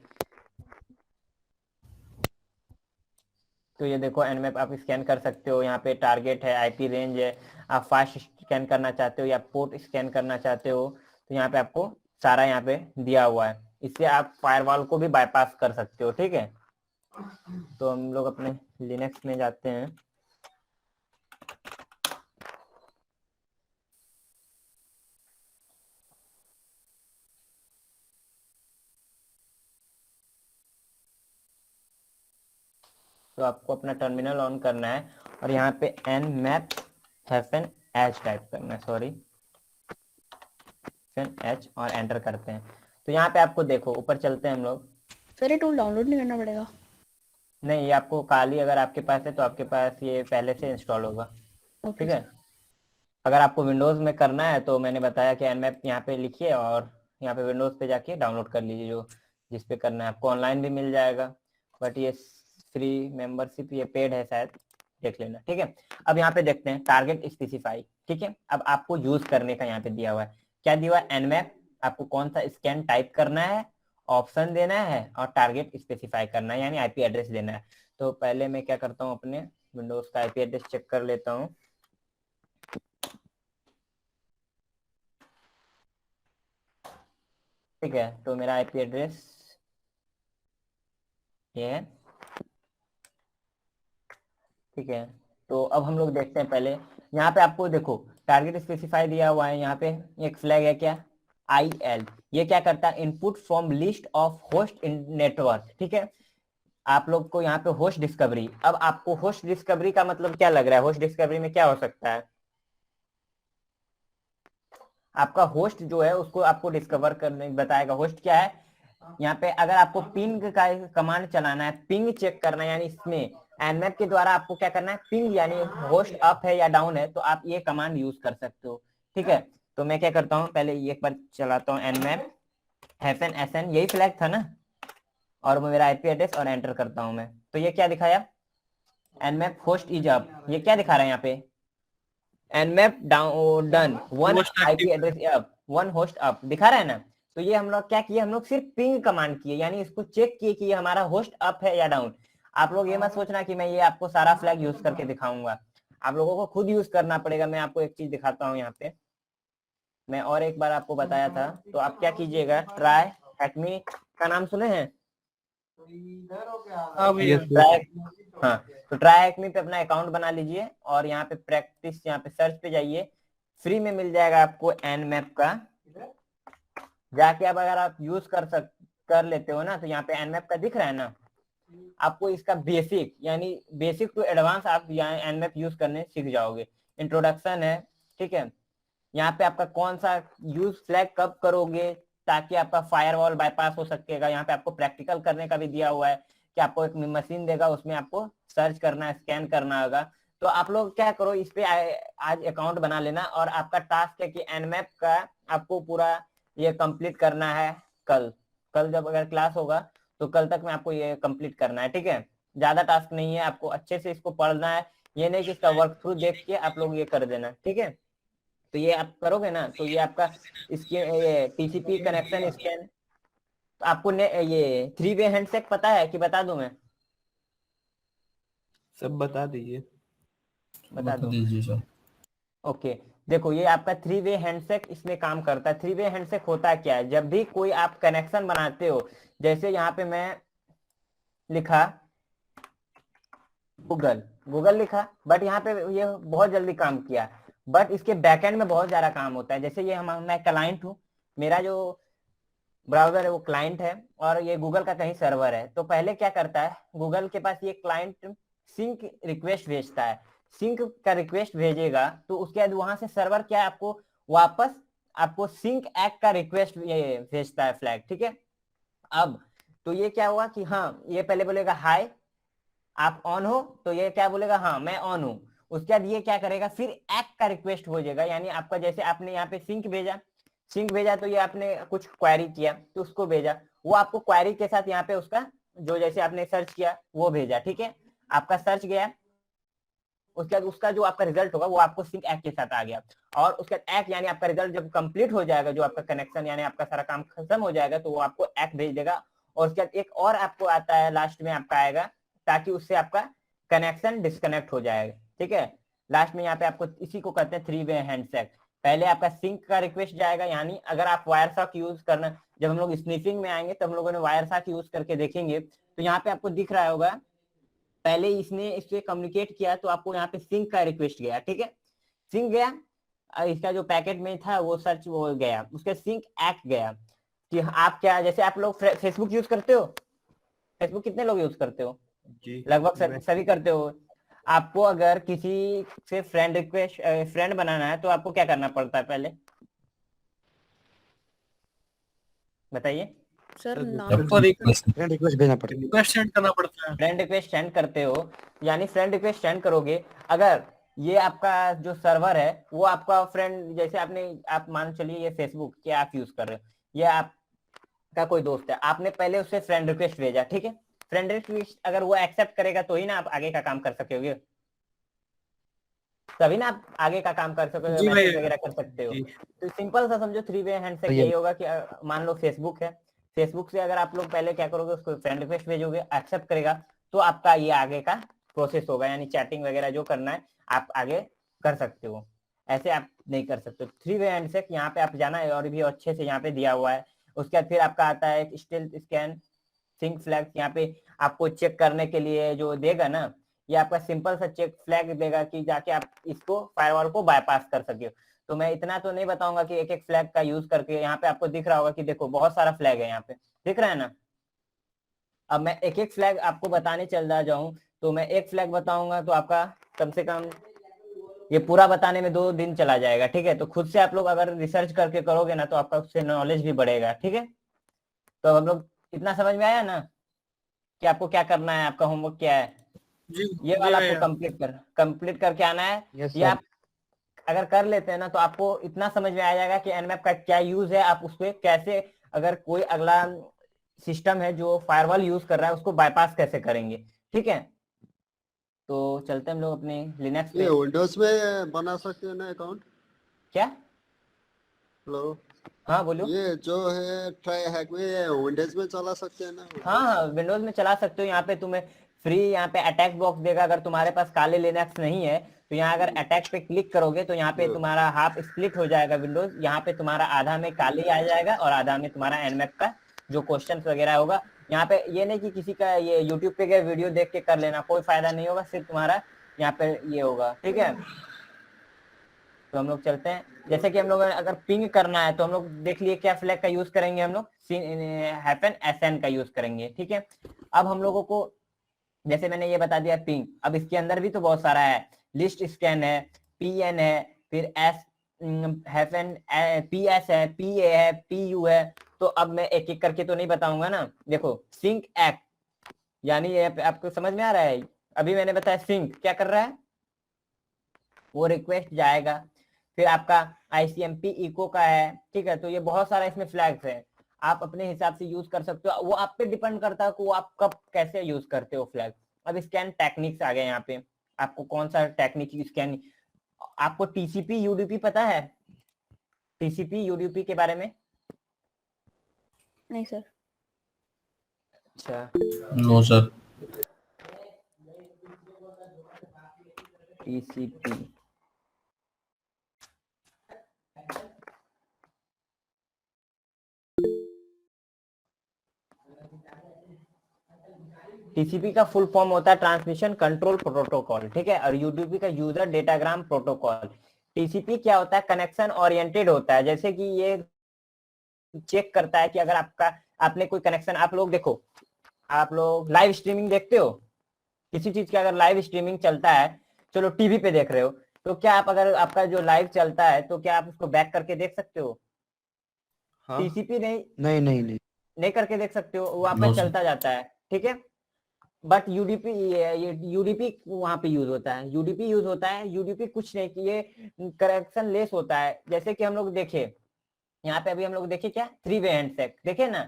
तो ये देखो एनमैप आप स्कैन कर सकते हो। यहाँ पे टारगेट है, आईपी रेंज है, आप फास्ट स्कैन करना चाहते हो या पोर्ट स्कैन करना चाहते हो, तो यहाँ पे आपको सारा यहाँ पे दिया हुआ है। इससे आप फायरवॉल को भी बाईपास कर सकते हो, ठीक है। तो हम लोग अपने लिनक्स में जाते हैं। तो आपको अपना टर्मिनल ऑन करना है और यहाँ पे nmap -h टाइप करना है, सॉरी -h, और एंटर करते हैं। तो यहाँ पे आपको देखो, ऊपर चलते हैं हम लोग। सर ये टूल डाउनलोड नहीं करना पड़ेगा? नहीं, ये आपको खाली अगर आपके पास है तो आपके पास ये पहले से इंस्टॉल होगा, ठीक है। अगर आपको विंडोज में करना है तो मैंने बताया कि nmap यहाँ पे लिखिए और यहाँ पे विंडोज पे जाके डाउनलोड कर लीजिए, जो जिस पे करना है। आपको ऑनलाइन भी मिल जाएगा, बट ये फ्री मेंबरशिप, ये पेड है शायद, देख लेना, ठीक है। अब यहाँ पे देखते हैं टारगेट स्पेसिफाई, ठीक है। अब आपको यूज करने का यहाँ पे दिया हुआ है, क्या दिया हुआ है, एनमैप, आपको कौन सा स्कैन टाइप करना है, ऑप्शन देना है और टारगेट स्पेसिफाई करना है, यानी आईपी एड्रेस देना है। तो पहले मैं क्या करता हूँ, अपने विंडोज का आईपी एड्रेस चेक कर लेता हूँ। ठीक है, तो मेरा आईपी एड्रेस ये है, ठीक है। तो अब हम लोग देखते हैं, पहले यहाँ पे आपको देखो टारगेट स्पेसिफाई दिया हुआ है। यहाँ पे एक फ्लैग है, क्या, IL, ये क्या करता है, input from list of host in network, ठीक है। आप लोग को यहाँ पे होस्ट डिस्कवरी, अब आपको होस्ट डिस्कवरी का मतलब क्या लग रहा है, होस्ट डिस्कवरी में क्या हो सकता है, आपका होस्ट जो है उसको आपको डिस्कवर करने बताएगा। होस्ट क्या है, यहाँ पे अगर आपको पिंग का कमांड चलाना है, पिंग चेक करना है, यानी इसमें एनमैप के द्वारा आपको क्या करना है, पिंग, यानी होस्ट अप है या डाउन है, तो आप ये कमांड यूज कर सकते हो, ठीक है। तो मैं क्या करता हूँ, पहले एक बार चलाता हूँ एनमैप -SN, यही फ्लैग था ना, और वो मेरा आईपी एड्रेस, और एंटर करता हूँ मैं। तो ये क्या दिखाया, एनमैप होस्ट इज अप, ये क्या दिखा रहा है यहाँ पे, nmap done 1 IP address up, 1 host up दिखा रहा है ना। तो ये हम लोग क्या किए, हम लोग सिर्फ पिंग कमांड किए, यानी इसको चेक किए कि ये हमारा होस्ट अप है या डाउन। आप लोग ये मत सोचना कि मैं ये आपको सारा फ्लैग यूज करके दिखाऊंगा, आप लोगों को खुद यूज करना पड़ेगा। मैं आपको एक चीज दिखाता हूँ यहाँ पे, मैं और एक बार आपको बताया था। तो आप क्या कीजिएगा, ट्राई हैकमी का नाम सुने हैं? हाँ भैया। ट्राई, हाँ, तो ट्राई हैकमी पे अपना अकाउंट बना लीजिए और यहाँ पे प्रैक्टिस, यहाँ पे सर्च पे जाइए, फ्री में मिल जाएगा आपको एनमैप का। जाके अब अगर आप यूज कर लेते हो ना, तो यहाँ पे एनमैप का दिख रहा है ना, आपको इसका बेसिक यानी बेसिक टू एडवांस आप यहाँ एनमैप यूज करने सीख जाओगे। इंट्रोडक्शन है, ठीक है। यहाँ पे आपका कौन सा यूज फ्लैग कब करोगे ताकि आपका फायरवॉल बाईपास हो सकेगा। यहाँ पे आपको प्रैक्टिकल करने का भी दिया हुआ है कि आपको एक मशीन देगा, उसमें आपको सर्च करना है, स्कैन करना होगा। तो आप लोग क्या करो, इस पे आज अकाउंट बना लेना और आपका टास्क है कि एनमैप का आपको पूरा ये कंप्लीट करना है। कल जब अगर क्लास होगा तो कल तक में आपको ये कंप्लीट करना है, ठीक है। ज्यादा टास्क नहीं है, आपको अच्छे से इसको पढ़ना है, ये नहीं कि इसका वर्क थ्रू देख के आप लोग ये कर देना, ठीक है। तो ये आप करोगे ना, तो ये आपका इसके ये टीसीपी कनेक्शन स्कैन। तो आपको ये 3-वे हैंडशेक पता है कि बता दूं मैं? सब बता दीजिए। बता दूं? दीजिए सर। ओके, देखो ये आपका 3-वे हैंडशेक इसमें काम करता है। 3-वे हैंडशेक होता क्या है, जब भी कोई आप कनेक्शन बनाते हो, जैसे यहाँ पे मैं लिखा गूगल लिखा, बट यहाँ पे ये बहुत जल्दी काम किया, बट इसके बैकएंड में बहुत ज्यादा काम होता है। जैसे ये मैं क्लाइंट हूँ, मेरा जो ब्राउजर है वो क्लाइंट है और ये गूगल का कहीं सर्वर है। तो पहले क्या करता है, गूगल के पास ये क्लाइंट सिंक रिक्वेस्ट भेजता है। सिंक का रिक्वेस्ट भेजेगा तो उसके बाद वहां से सर्वर क्या आपको वापस आपको सिंक एक्ट का रिक्वेस्ट भेजता है फ्लैग, ठीक है। अब तो ये क्या हुआ कि हाँ, ये पहले बोलेगा हाय आप ऑन हो, तो ये क्या बोलेगा, हाँ मैं ऑन हूँ। उसके बाद ये क्या करेगा, फिर एक्ट का रिक्वेस्ट हो जाएगा, यानी आपका जैसे आपने यहाँ पे सिंक भेजा तो ये आपने कुछ क्वेरी किया तो उसको भेजा, वो आपको क्वेरी के साथ यहाँ पे उसका जो जैसे आपने सर्च किया वो भेजा, ठीक है। आपका सर्च गया, उसके बाद उसका जो आपका रिजल्ट होगा वो आपको सिंक एक्ट के साथ आ गया। और उसका एक्ट यानी आपका रिजल्ट जब कंप्लीट हो जाएगा, जो आपका कनेक्शन यानी आपका सारा काम खत्म हो जाएगा, तो वो आपको एक्ट भेज देगा। और उसके बाद एक और आपको आता है, लास्ट में आपका आएगा, ताकि उससे आपका कनेक्शन डिस्कनेक्ट हो जाएगा, ठीक है। लास्ट में यहाँ पे आपको इसी को कहते हैं 3-वे हैंडशेक। पहले आपका सिंक का रिक्वेस्ट जाएगा, यानी अगर आप वायरसॉक यूज करना, जब हम लोग स्निफिंग में आएंगे तब हम लोगों ने वायरसॉक यूज करके देखेंगे, तो यहाँ पे आपको दिख रहा होगा पहले इसने इससे कम्युनिकेट किया तो आपको यहाँ पे सिंक का रिक्वेस्ट गया, ठीक है। सिंक गया, इसका जो पैकेट में था वो सर्च वो गया, उसके सिंक एक्ट गया कि आप क्या, जैसे आप लोग फेसबुक यूज करते हो, फेसबुक कितने लोग यूज करते हो? जी लगभग सभी करते हो। आपको अगर किसी से फ्रेंड बनाना है तो आपको क्या करना पड़ता है पहले बताइए? सर नाम आपको रिक्वेस्ट फ्रेंड रिक्वेस्ट भेजना पड़ेगा। सेंड करना पड़ता है। फ्रेंड रिक्वेस्ट सेंड करते हो, यानी फ्रेंड रिक्वेस्ट सेंड करोगे। अगर ये आपका जो सर्वर है वो आपका फ्रेंड, जैसे आप मान चलिए ये फेसबुक क्या आप यूज कर रहे हो, ये आपका कोई दोस्त है, आपने पहले उससे फ्रेंड रिक्वेस्ट भेजा, ठीक है। फ्रेंड रिक्वेस्ट अगर वो एक्सेप्ट करेगा तो ही ना आप आगे का काम कर सकोगे, तभी ना आप आगे का काम कर सकोगे, जी मैसेज भैया। वगैरह कर सकते हो। जी। तो सिंपल सा समझो 3-वे हैंडशेक भैया। यही होगा कि मान लो फेसबुक है, फेसबुक से अगर आप लोग पहले क्या करोगे, उसको फ्रेंड रिक्वेस्ट भेजोगे, एक्सेप्ट करेगा तो आपका ये आगे का प्रोसेस होगा, यानी चैटिंग वगैरह जो करना है आप आगे कर सकते हो, ऐसे आप नहीं कर सकते। 3-वे हैंडशेक यहाँ पे आप जाना है और भी अच्छे से यहाँ पे दिया हुआ है। उसके बाद फिर आपका आता है एक स्टेल्थ स्कैन सिंक फ्लैग, यहाँ पे आपको चेक करने के लिए जो देगा ना, ये आपका सिंपल सा चेक फ्लैग देगा कि जाके आप इसको फायरवॉल को बाईपास कर सके। तो मैं इतना तो नहीं बताऊंगा कि एक एक फ्लैग का यूज करके, यहाँ पे आपको दिख रहा होगा कि देखो बहुत सारा फ्लैग है, यहाँ पे दिख रहा है ना। अब मैं एक एक फ्लैग आपको बताने चल जाऊं तो मैं एक फ्लैग बताऊंगा तो आपका कम से कम ये पूरा बताने में 2 दिन चला जाएगा, ठीक है। तो खुद से आप लोग अगर रिसर्च करके करोगे ना तो आपका उससे नॉलेज भी बढ़ेगा, ठीक है। तो हम लोग इतना समझ में आया ना कि आपको क्या करना है, आपका होमवर्क क्या है, जी ये वाला आपको कंप्लीट करके आना है। यस ये आप अगर कर लेते हैं ना तो आपको इतना समझ में आ जाएगा कि एनमैप का क्या यूज है, आप उस पर कैसे, अगर कोई अगला सिस्टम है जो फायरवॉल यूज कर रहा है उसको बाईपास कैसे करेंगे, ठीक है। तो चलते हैं हम लोग अपने लिनक्स ये पे। विंडोज में बना सकते हैं ना अकाउंट? क्या? हेलो हाँ बोलो। ये जो है ट्राई हैक में ये विंडोज में चला सकते हैं ना? हाँ हाँ विंडोज में चला सकते हो। यहाँ पे तुम्हें फ्री यहाँ पे अटैक बॉक्स देगा। अगर तुम्हारे पास काले लिनक्स नहीं है तो यहाँ अगर अटैक पे क्लिक करोगे तो यहाँ पे तुम्हारा हाफ स्प्लिट हो जाएगा विंडोज। यहाँ पे तुम्हारा आधा में काले आ जाएगा और आधा में तुम्हारा एनमैक का जो क्वेश्चन वगैरह होगा। यहाँ पे ये नहीं कि किसी का ये यूट्यूब पे गए वीडियो देख के कर लेना, कोई फायदा नहीं होगा, सिर्फ तुम्हारा यहाँ पे ये होगा। ठीक है, तो हम लोग चलते हैं। जैसे कि हम लोग अगर पिंग करना है तो हम लोग देख लिए क्या फ्लैग का यूज करेंगे, हम लोग हैपन एसएन का यूज करेंगे। ठीक है, अब हम लोगों को जैसे मैंने ये बता दिया पिंग, अब इसके अंदर भी तो बहुत सारा है, लिस्ट स्कैन है, पीएन है, फिर एस हैपन पीएस है, पीए है, पीयू है। तो अब मैं एक एक करके तो नहीं बताऊंगा ना। देखो सिंक एक्ट, यानी ये आपको समझ में आ रहा है। अभी मैंने बताया सिंक क्या कर रहा है, वो रिक्वेस्ट जाएगा। फिर आपका आईसीएमपी इको का है। ठीक है, तो ये बहुत सारा इसमें फ्लैग्स है, आप अपने हिसाब से यूज कर सकते हो। वो आप पे डिपेंड करता है कि वो आप कब कैसे यूज करते हो फ्लैग। अब स्कैन टेक्निक्स आ गए यहाँ पे, आपको कौन सा टेक्निक स्कैन। आपको टीसीपी यूडीपी पता है, टीसीपी यूडीपी के बारे में? नहीं सर। अच्छा नो सर। टीसीपी टीसीपी का फुल फॉर्म होता है ट्रांसमिशन कंट्रोल प्रोटोकॉल। ठीक है, और यूडीपी का यूजर डेटाग्राम प्रोटोकॉल। टीसीपी क्या होता है, कनेक्शन ओरिएंटेड होता है। जैसे कि ये चेक करता है कि अगर आपने कोई कनेक्शन, आप लोग देखो, आप लोग लाइव स्ट्रीमिंग देखते हो किसी चीज का, अगर लाइव स्ट्रीमिंग चलता है, चलो टीवी पे देख रहे हो, तो क्या आप अगर आपका जो लाइव चलता है तो क्या आप उसको बैक करके देख सकते हो? हाँ। टीसीपी नहीं नहीं नहीं करके देख सकते हो, वो आपका चलता जाता है। ठीक है, बट यूडीपी यूडीपी वहां पे यूज होता है। यूडीपी यूज होता है, यूडीपी कुछ नहीं कि ये करेक्शन लेस होता है। जैसे कि हम लोग देखे यहाँ पे, अभी हम लोग देखे क्या, 3 वे हैंडशेक देखे ना।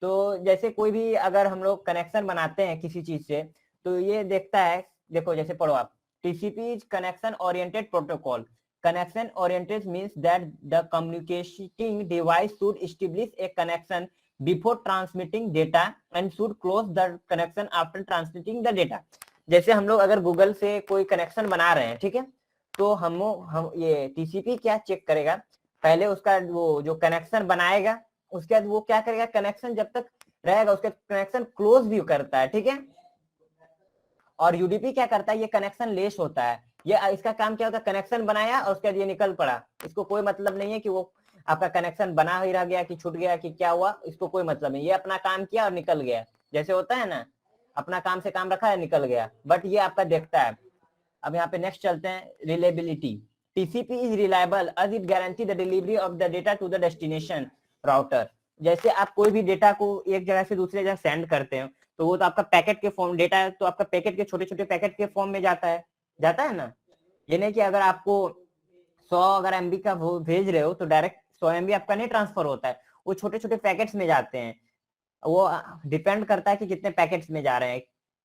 तो जैसे कोई भी अगर हम लोग कनेक्शन बनाते हैं किसी चीज से, तो ये देखता है, देखो जैसे पढ़ो आप, TCP is connection oriented protocol. Connection oriented means that the communicating device should establish A connection before transmitting data and should close the connection after transmitting the data। जैसे हम लोग अगर गूगल से कोई कनेक्शन बना रहे हैं, ठीक है, तो हम ये टीसीपी क्या चेक करेगा, पहले उसका वो जो कनेक्शन बनाएगा, उसके बाद वो क्या करेगा, कनेक्शन जब तक रहेगा उसका कनेक्शन क्लोज भी करता है। ठीक है, और यूडीपी क्या करता है, ये कनेक्शन लेस होता है। ये इसका काम क्या होता है, कनेक्शन बनाया और उसके बाद ये निकल पड़ा, इसको कोई मतलब नहीं है कि वो आपका कनेक्शन बना ही रह गया कि छूट गया कि क्या हुआ, इसको कोई मतलब नहीं। ये अपना काम किया और निकल गया, जैसे होता है ना, अपना काम से काम रखा है निकल गया, बट ये आपका देखता है। अब यहाँ पे नेक्स्ट चलते हैं, reliability. TCP is reliable as it guarantee the delivery of the data to the destination router. जैसे आप कोई भी डेटा को एक जगह से दूसरे जगह सेंड करते हो, तो वो तो आपका पैकेट के फॉर्म, डेटा है तो आपका पैकेट के छोटे छोटे पैकेट के फॉर्म में जाता है ना। ये नहीं कि अगर आपको 100 अगर एमबी का वो भेज रहे हो तो डायरेक्ट 100 एमबी आपका नहीं ट्रांसफर होता है, वो छोटे छोटे पैकेट्स में जाते हैं। वो डिपेंड करता है कि कितने पैकेट्स में जा रहे हैं।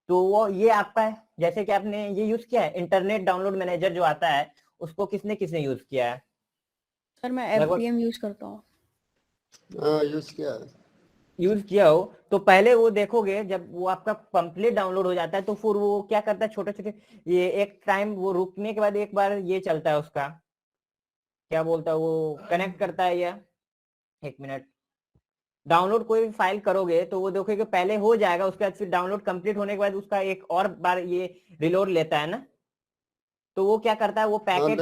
तो वो ये आपका है, जैसे कि आपने ये यूज किया है इंटरनेट डाउनलोड मैनेजर जो आता है, उसको किसने किसने यूज किया है? सर मैं एफडीएम यूज करता हूँ। यूज किया हो तो पहले वो देखोगे, जब वो आपका कंप्लीट डाउनलोड हो जाता है तो फिर वो क्या करता है, छोटे छोटे ये एक टाइम वो रुकने के बाद एक बार ये चलता है उसका, क्या बोलता है वो, कनेक्ट करता है। या एक मिनट, डाउनलोड कोई भी फाइल करोगे तो वो देखोगे पहले हो जाएगा, उसके बाद फिर डाउनलोड कंप्लीट होने के बाद उसका एक और बार ये रिलोड लेता है ना। तो वो क्या करता है, वो पैकेट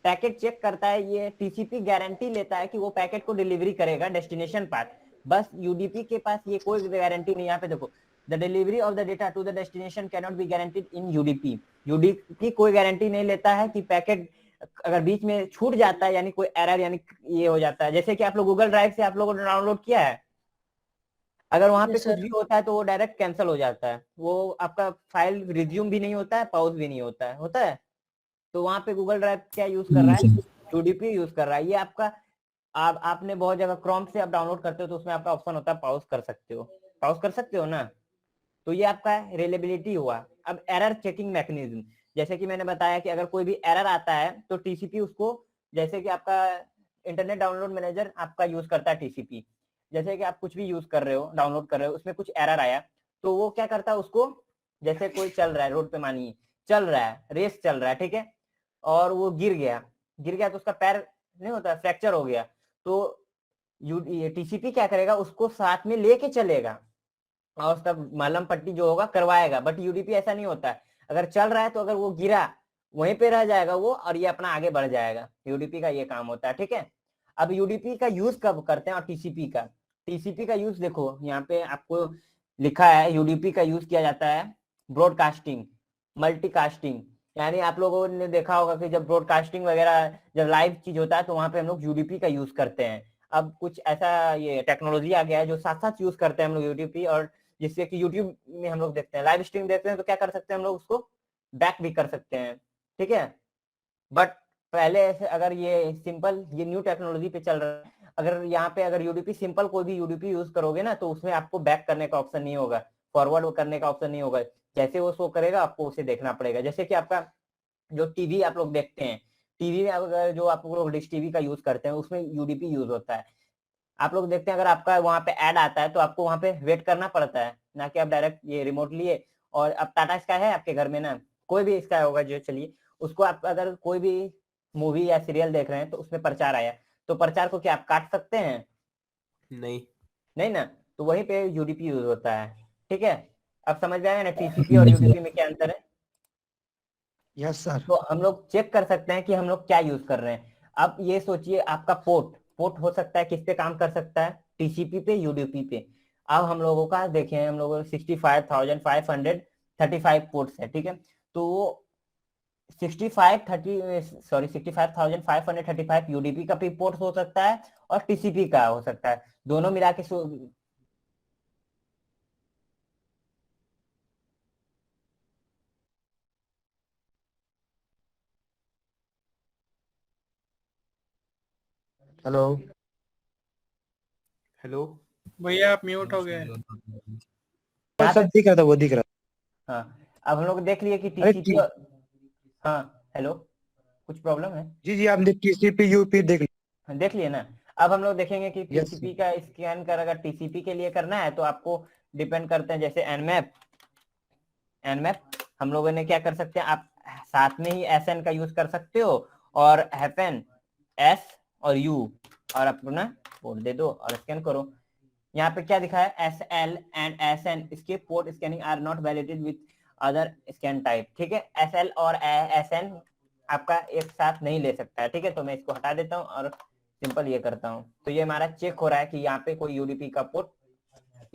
पैकेट चेक करता है, ये टीसीपी गारंटी लेता है कि वो पैकेट को डिलीवरी करेगा डेस्टिनेशन पार्ट। बस यूडीपी के पास ये कोई गारंटी नहीं। यहाँ पे देखो, the delivery of the data to the destination can not be guaranteed in UDP. UDP कोई गारंटी नहीं लेता है कि पैकेट अगर बीच में छूट जाता है, यानी कोई एरर, यानी ये हो जाता है। जैसे कि आप लोग गूगल ड्राइव से आप लोगों ने डाउनलोड किया है, अगर वहां पे कुछ भी होता है तो वो डायरेक्ट कैंसिल हो जाता है, वो आपका फाइल रिज्यूम भी नहीं होता है, पॉज भी नहीं होता है। तो वहां पे गूगल ड्राइव क्या यूज कर रहा है, यूडीपी यूज कर रहा है। ये आपका आपने बहुत जगह क्रोम से आप डाउनलोड करते हो तो उसमें आपका ऑप्शन होता है पॉज कर सकते हो ना। तो ये आपका रिलेबिलिटी हुआ। अब एरर चेकिंग मैकेनिज्म, जैसे कि मैंने बताया कि अगर कोई भी एरर आता है तो टीसीपी उसको, जैसे कि आपका इंटरनेट डाउनलोड मैनेजर आपका यूज करता है टीसीपी। जैसे कि आप कुछ भी यूज कर रहे हो, डाउनलोड कर रहे हो, उसमें कुछ एरर आया तो वो क्या करता है उसको, जैसे कोई चल रहा है रोड पे, मानिए चल रहा है, रेस चल रहा है, ठीक है, और वो गिर गया तो उसका पैर नहीं होता, फ्रैक्चर हो गया, तो टीसीपी क्या करेगा, उसको साथ में लेके चलेगा और उसका मलहम पट्टी जो होगा करवाएगा। बट यूडीपी ऐसा नहीं होता है, अगर चल रहा है तो अगर वो गिरा वहीं पे रह जाएगा वो, और ये अपना आगे बढ़ जाएगा। यूडीपी का ये काम होता है, ठीक है। अब यूडीपी का यूज कब करते हैं और टीसीपी का यूज देखो यहाँ पे आपको लिखा है, यूडीपी का यूज किया जाता है ब्रॉडकास्टिंग, मल्टीकास्टिंग। यानी आप लोगों ने देखा होगा कि जब ब्रॉडकास्टिंग वगैरह, जब लाइव चीज होता है तो वहां पे हम लोग यूडीपी का यूज करते हैं। अब कुछ ऐसा ये टेक्नोलॉजी आ गया है जो साथ साथ यूज करते हैं हम लोग यूडीपी, और जिससे कि यूट्यूब में हम लोग देखते हैं, लाइव स्ट्रीम देखते हैं तो क्या कर सकते हैं हम लोग, उसको बैक भी कर सकते हैं, ठीक है। बट पहले ऐसे अगर ये सिंपल, ये न्यू टेक्नोलॉजी पे चल रहा है, अगर यहाँ पे अगर यूडीपी सिंपल कोई भी यूडीपी यूज करोगे ना तो उसमें आपको बैक करने का ऑप्शन नहीं होगा, फॉरवर्ड करने का ऑप्शन नहीं होगा, जैसे वो शो करेगा आपको उसे देखना पड़ेगा। जैसे कि आपका जो टीवी आप लोग देखते हैं, टीवी में अगर जो आप लोग डिश टीवी का यूज करते हैं उसमें यूडीपी यूज होता है। आप लोग देखते हैं अगर आपका वहां पे ऐड आता है तो आपको वहां पे वेट करना पड़ता है, ना कि आप डायरेक्ट ये रिमोट लिए। और अब टाटा स्काई है आपके घर में ना, कोई भी स्काई होगा जो, चलिए उसको आप अगर कोई भी मूवी या सीरियल देख रहे हैं तो उसमें प्रचार आया तो प्रचार को क्या आप काट सकते हैं? नहीं। नहीं ना, तो वहीं पे यूडीपी यूज होता है, ठीक है। अब समझ में आया ना टीसीपी और यूडीपी में क्या अंतर है? Yes sir. तो हम लोग चेक कर सकते हैं कि हम लोग क्या यूज कर रहे हैं। अब ये सोचिए आपका पोर्ट हो सकता है किस पे काम कर सकता है, टीसीपी पे, यूडीपी पे। अब हम लोगों का देखें, हम लोगों 65,535 पोर्ट्स है, ठीक है। तो 65,535 यूडीपी का भी पोर्ट हो सकता है और टीसीपी का हो सकता है, दोनों मिला के हेलो। हेलो। भैया आप म्यूट हो गए। सब दिख रहा था, वो दिख रहा हाँ, अब हम लोग देख लिए कि अरे टीसीपी टी- हाँ, हेलो, कुछ प्रॉब्लम है? जी जी, आपने टीसीपी यूपी देख लिया। देख लिए ना। अब हम लोग देखेंगे कि यस टीसीपी का स्कैन कर, अगर टीसीपी के लिए करना है तो आपको डिपेंड करते हैं, जैसे एनमैप हम लोगों ने क्या कर सकते हैं, आप साथ में ही एसएन का यूज कर सकते हो और हैपन एस और यू और अपना पोर्ट दे दो और स्कैन करो। यहाँ पे क्या दिखा है, S L and S N, इसके port scanning are not validated with other scan type, ठीक है। एस एल और एस एन आपका एक साथ नहीं ले सकता है, ठीक है। तो मैं इसको हटा देता हूँ और सिंपल ये करता हूँ, तो ये हमारा चेक हो रहा है कि यहाँ पे कोई यूडीपी का पोर्ट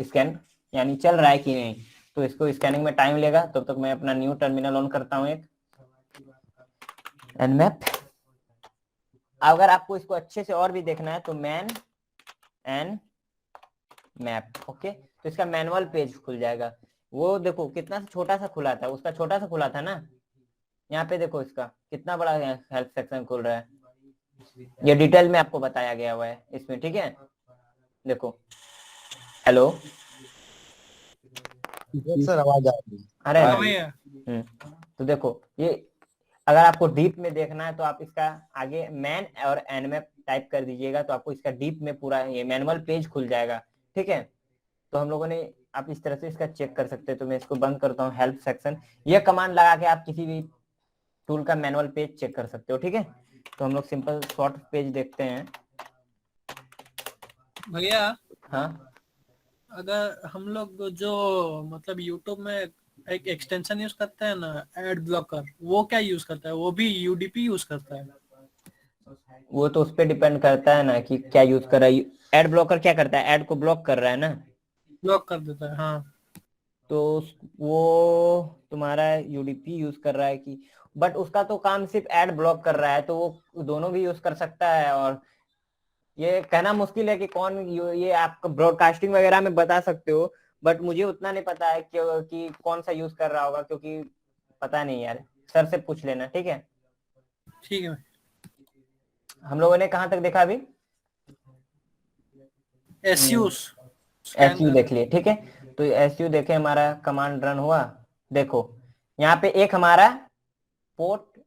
स्कैन यानी चल रहा है कि नहीं। तो इसको स्कैनिंग में टाइम लेगा, तब तक मैं अपना न्यू टर्मिनल ऑन करता हूँ एक एनमैप। अगर आपको इसको अच्छे से और भी देखना है तो मैन एन मैप, ओके। तो इसका मैनुअल पेज खुल जाएगा। वो देखो कितना छोटा सा खुला था, उसका छोटा सा खुला था ना, यहाँ पे देखो इसका कितना बड़ा हेल्प सेक्शन खुल रहा है। ये डिटेल में आपको बताया गया हुआ है इसमें, ठीक है। देखो, हेलो सर, आवाज आ रही है। अरे हाँ ना, भैया। तो देखो ये, अगर आपको डीप में देखना है तो आप इसका आगे मैन और एनमैप टाइप कर दीजिएगा तो आपको इसका डीप में पूरा ये मैनुअल पेज खुल जाएगा, ठीक है। तो हम लोगों ने, आप इस तरह से इसका चेक कर सकते हैं। तो मैं इसको बंद करता हूँ, हेल्प सेक्शन, ये कमांड लगा के आप किसी भी टूल का मैनुअल पेज चेक कर सकते हो, ठीक है। तो हम लोग सिंपल शॉर्ट पेज देखते हैं। भैया हाँ, अगर हम लोग जो मतलब यूट्यूब में एक एक्सटेंशन यूज करते हैं ना, एड ब्लॉकर, वो क्या यूज करता है? वो भी यूडीपी यूज करता है? वो तो उस पर डिपेंड करता है ना कि क्या यूज कर रहा है। एड ब्लॉकर क्या करता है, एड को ब्लॉक कर रहा है ना, ब्लॉक कर देता है, हाँ। तो वो तुम्हारा यूडीपी यूज कर रहा है कि, बट उसका तो काम सिर्फ एड ब्लॉक कर रहा है, तो वो दोनों भी यूज कर सकता है। और ये कहना मुश्किल है कि कौन, ये आप ब्रॉडकास्टिंग वगैरह में बता सकते हो, बट मुझे उतना नहीं पता है कि कौन सा यूज कर रहा होगा, क्योंकि पता नहीं यार, सर से पूछ लेना, ठीक है। ठीक है। हम लोगों ने कहाँ तक देखा अभी? एसयू एसयू देख लिए, ठीक है। तो एसयू देखे, हमारा कमांड रन हुआ। देखो यहाँ पे एक हमारा पोर्ट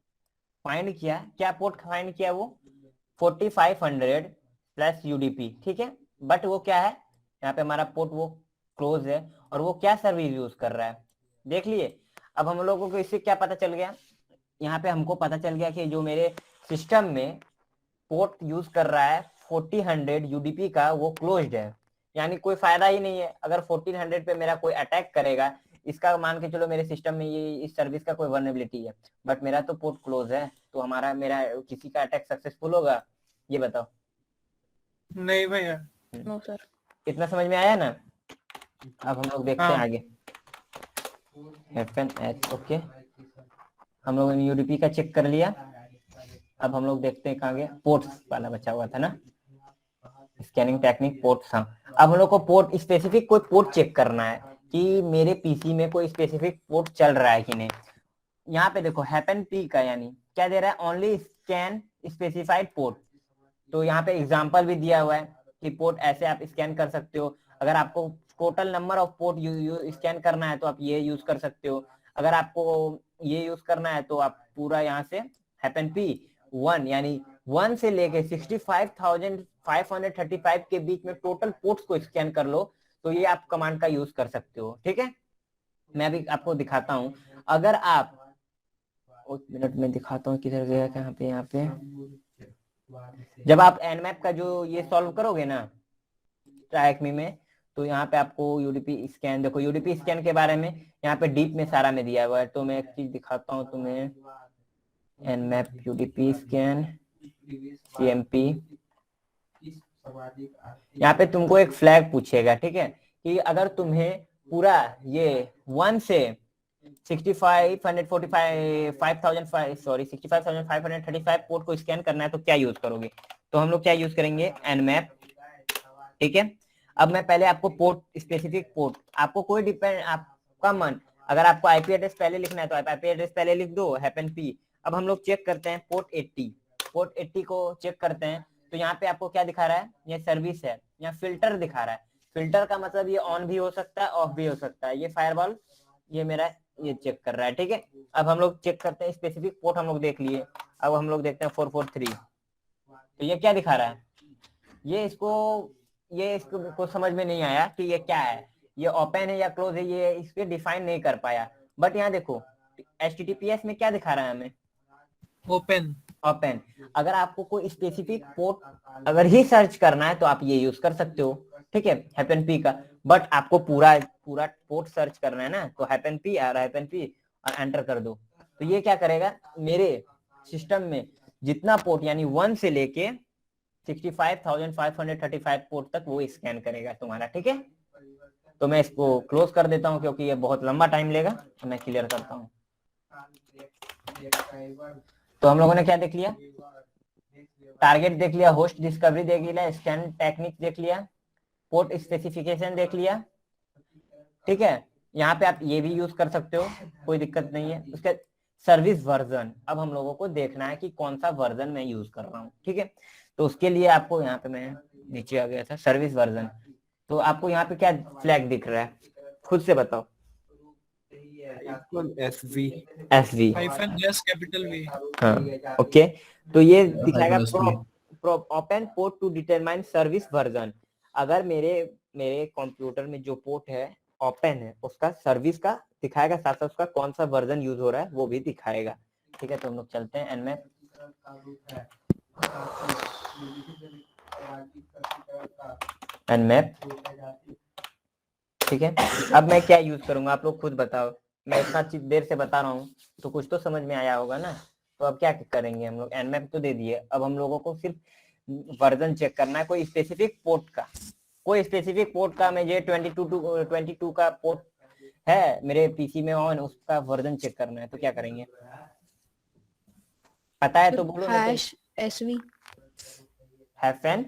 फाइंड किया, क्या पोर्ट फाइंड किया, वो 4500 प्लस यूडीपी, ठीक है। बट वो क्या है, यहाँ पे हमारा पोर्ट वो क्लोज है और वो क्या सर्विस यूज कर रहा है, देख लिए। अब हम लोगों को इससे क्या पता चल गया, यहाँ पे हमको पता चल गया कि जो मेरे सिस्टम में पोर्ट यूज कर रहा है 1400 यूडीपी का, वो क्लोज्ड है, यानी कोई फायदा ही नहीं है। अगर 1400 पे मेरा कोई अटैक करेगा, इसका मान के चलो मेरे सिस्टम में ये इस सर्विस का कोई वल्नरेबिलिटी है, बट मेरा तो पोर्ट क्लोज है, तो हमारा मेरा किसी का अटैक सक्सेसफुल होगा, ये बताओ। नहीं भैया। No sir. इतना समझ में आया ना। अब हम लोग देखते हैं हाँ। आगे। FNH ओके, हम लोगों ने यूडीपी का चेक कर लिया। अब हम लोग देखते हैं कहाँ गया, पोर्ट्स वाला बचा हुआ था ना, स्कैनिंग टेक्निक पोर्ट्स। हाँ, अब हम लोग को पोर्ट स्पेसिफिक कोई पोर्ट चेक करना है कि मेरे पीसी में कोई स्पेसिफिक पोर्ट चल रहा है कि नहीं। यहाँ पे देखो हैपन पी का यानी क्या दे रहा है, ओनली स्कैन स्पेसिफाइड पोर्ट। तो यहाँ पे एग्जांपल भी दिया हुआ है कि पोर्ट ऐसे आप स्कैन कर सकते हो। अगर आपको total number of port scan करना है तो आप ये यूज कर सकते हो। अगर आपको ये यूज करना है तो आप पूरा यहाँ से हैपन पी 1 यानी 1 से लेके 65,535 के बीच में टोटल पोर्ट्स को स्कैन कर लो, तो ये आप कमांड का यूज कर सकते हो, ठीक है। मैं अभी आपको दिखाता हूं। अगर आप एक मिनट में दिखाता हूँ किधर गया, कहाँ पे, यहाँ पे। जब आप एनमैप का जो ये सॉल्व करोगे ना ट्राइएकमी में, तो यहाँ पे आपको यूडीपी स्कैन, देखो यूडीपी स्कैन के बारे में यहाँ पे डीप में सारा में दिया हुआ है। तो मैं एक चीज दिखाता हूँ तुम्हें, एनमैप यूडीपी स्कैन सीएमपी। यहाँ पे तुमको एक फ्लैग पूछेगा, ठीक है, कि अगर तुम्हें पूरा ये 1 से 65,535 पोर्ट को स्कैन करना है तो क्या यूज करोगे। तो हम लोग क्या यूज करेंगे, एनमैप, ठीक है। अब मैं पहले आपको पोर्ट स्पेसिफिक पोर्ट, आपको कोई डिपेंड, आपका मन, अगर आपको आईपी एड्रेस पहले लिखना है तो आप आईपी एड्रेस पहले लिख दो, हैपन पी। अब हम लोग चेक करते हैं पोर्ट 80, पोर्ट 80 को चेक करते हैं। तो यहाँ पे आपको क्या दिखा रहा है, ये सर्विस है, यहाँ फिल्टर दिखा रहा है। फिल्टर का मतलब ये ऑन भी हो सकता है, ऑफ भी हो सकता है। ये फायरवॉल ये मेरा ये चेक कर रहा है, ठीक है। अब हम लोग चेक करते हैं स्पेसिफिक पोर्ट, हम लोग देख लिए। अब हम लोग देखते हैं 443। तो ये क्या दिखा रहा है, ये इसको समझ में नहीं आया कि ये क्या है, ये ओपन है या क्लोज है, ये इसके डिफाइन नहीं कर पाया। बट यहाँ देखो HTTPS में क्या दिखा रहा है हमें, ओपन। ओपन। अगर आपको कोई स्पेसिफिक पोर्ट अगर ही सर्च करना है तो आप ये यूज कर सकते हो, ठीक है, हैपन पी का। बट आपको पूरा पोर्ट सर्च करना है ना, तो हैपन पी आ रहा है, हैपन पी और एंटर कर दो। तो ये क्या करेगा, मेरे सिस्टम में जितना पोर्ट यानी 1 से लेके 65,535 पोर्ट तक वो स्कैन करेगा तुम्हारा, ठीक है। तो मैं इसको क्लोज कर देता हूँ क्योंकि ये बहुत लंबा टाइम लेगा, तो मैं क्लियर करता हूँ। तो हम लोगों ने क्या देख लिया, टारगेट देख लिया, होस्ट डिस्कवरी देख लिया, स्कैन टेक्निक देख लिया, पोर्ट स्पेसिफिकेशन देख लिया, ठीक है। यहाँ पे आप ये भी यूज कर सकते हो, कोई दिक्कत नहीं है। उसके सर्विस वर्जन, अब हम लोगों को देखना है कि कौन सा वर्जन मैं यूज कर रहा हूँ, ठीक है। तो उसके लिए आपको यहाँ पे, मैं नीचे आ गया था, सर्विस वर्जन। तो आपको यहाँ पे क्या फ्लैग दिख रहा है, खुद से बताओ। SV -S capital V। हाँ ओके, तो ये दिखाएगा open port to determine service version. अगर मेरे कंप्यूटर में जो पोर्ट है ओपन है, उसका सर्विस का दिखाएगा, साथ साथ उसका कौन सा वर्जन यूज हो रहा है वो भी दिखाएगा, ठीक है। तो हम लोग चलते हैं एनमैप, एनमैप, ठीक है। अब मैं क्या यूज करूंगा आप लोग खुद बताओ, मैं इतना देर से बता रहा हूँ तो कुछ तो समझ में आया होगा ना। तो अब क्या करेंगे हम लोग, एनमैप तो दे दिए, अब हम लोगों को सिर्फ वर्जन चेक करना है कोई स्पेसिफिक पोर्ट का। कोई स्पेसिफिक पोर्ट का मुझे 22 का पोर्ट है मेरे पीसी में ऑन, उसका वर्जन चेक करना है। तो क्या करेंगे, पता है तो बोलो। SV हैफन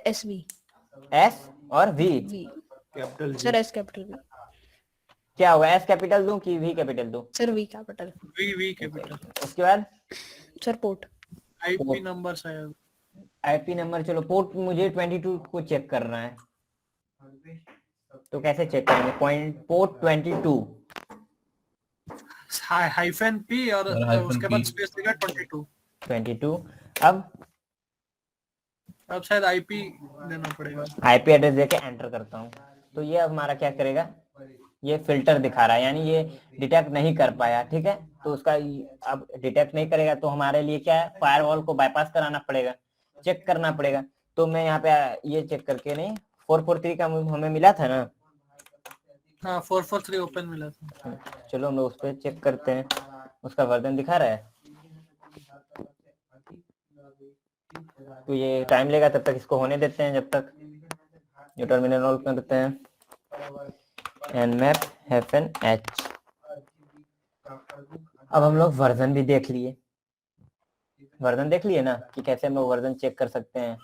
SV S और V, capital sir S capital V, क्या होगा, S कैपिटल दूं कि V कैपिटल दूं। Sir V capital, V capital. उसके बाद सर पोर्ट, IP नंबर शायद, IP नंबर। चलो पोर्ट मुझे 22 को चेक करना है, तो कैसे चेक करेंगे, पोर्ट 22 -P और उसके बाद स्पेस देगा 22। अब शायद आईपी देना पड़ेगा। आईपी एड्रेस देके एंटर करता हूँ तो ये अब हमारा क्या करेगा, ये फिल्टर दिखा रहा है, यानी ये डिटेक्ट नहीं कर पाया। ठीक है, तो उसका अब डिटेक्ट नहीं करेगा तो हमारे लिए क्या है, फायरवॉल को बाईपास कराना पड़ेगा, चेक करना पड़ेगा। तो मैं यहाँ पे ये चेक करके, नहीं 443 का हमें मिला था ना, हाँ 443 ओपन मिला था। चलो हम लोग उस पर चेक करते हैं, उसका वर्जन दिखा रहा है। तो ये टाइम लेगा, तब तक इसको होने देते हैं, जब तक जो टर्मिनल रोल करते हैं nmap -h। अब हम लोग वर्जन भी देख लिए, वर्जन देख लिए ना कि कैसे हम लोग वर्जन चेक कर सकते हैं।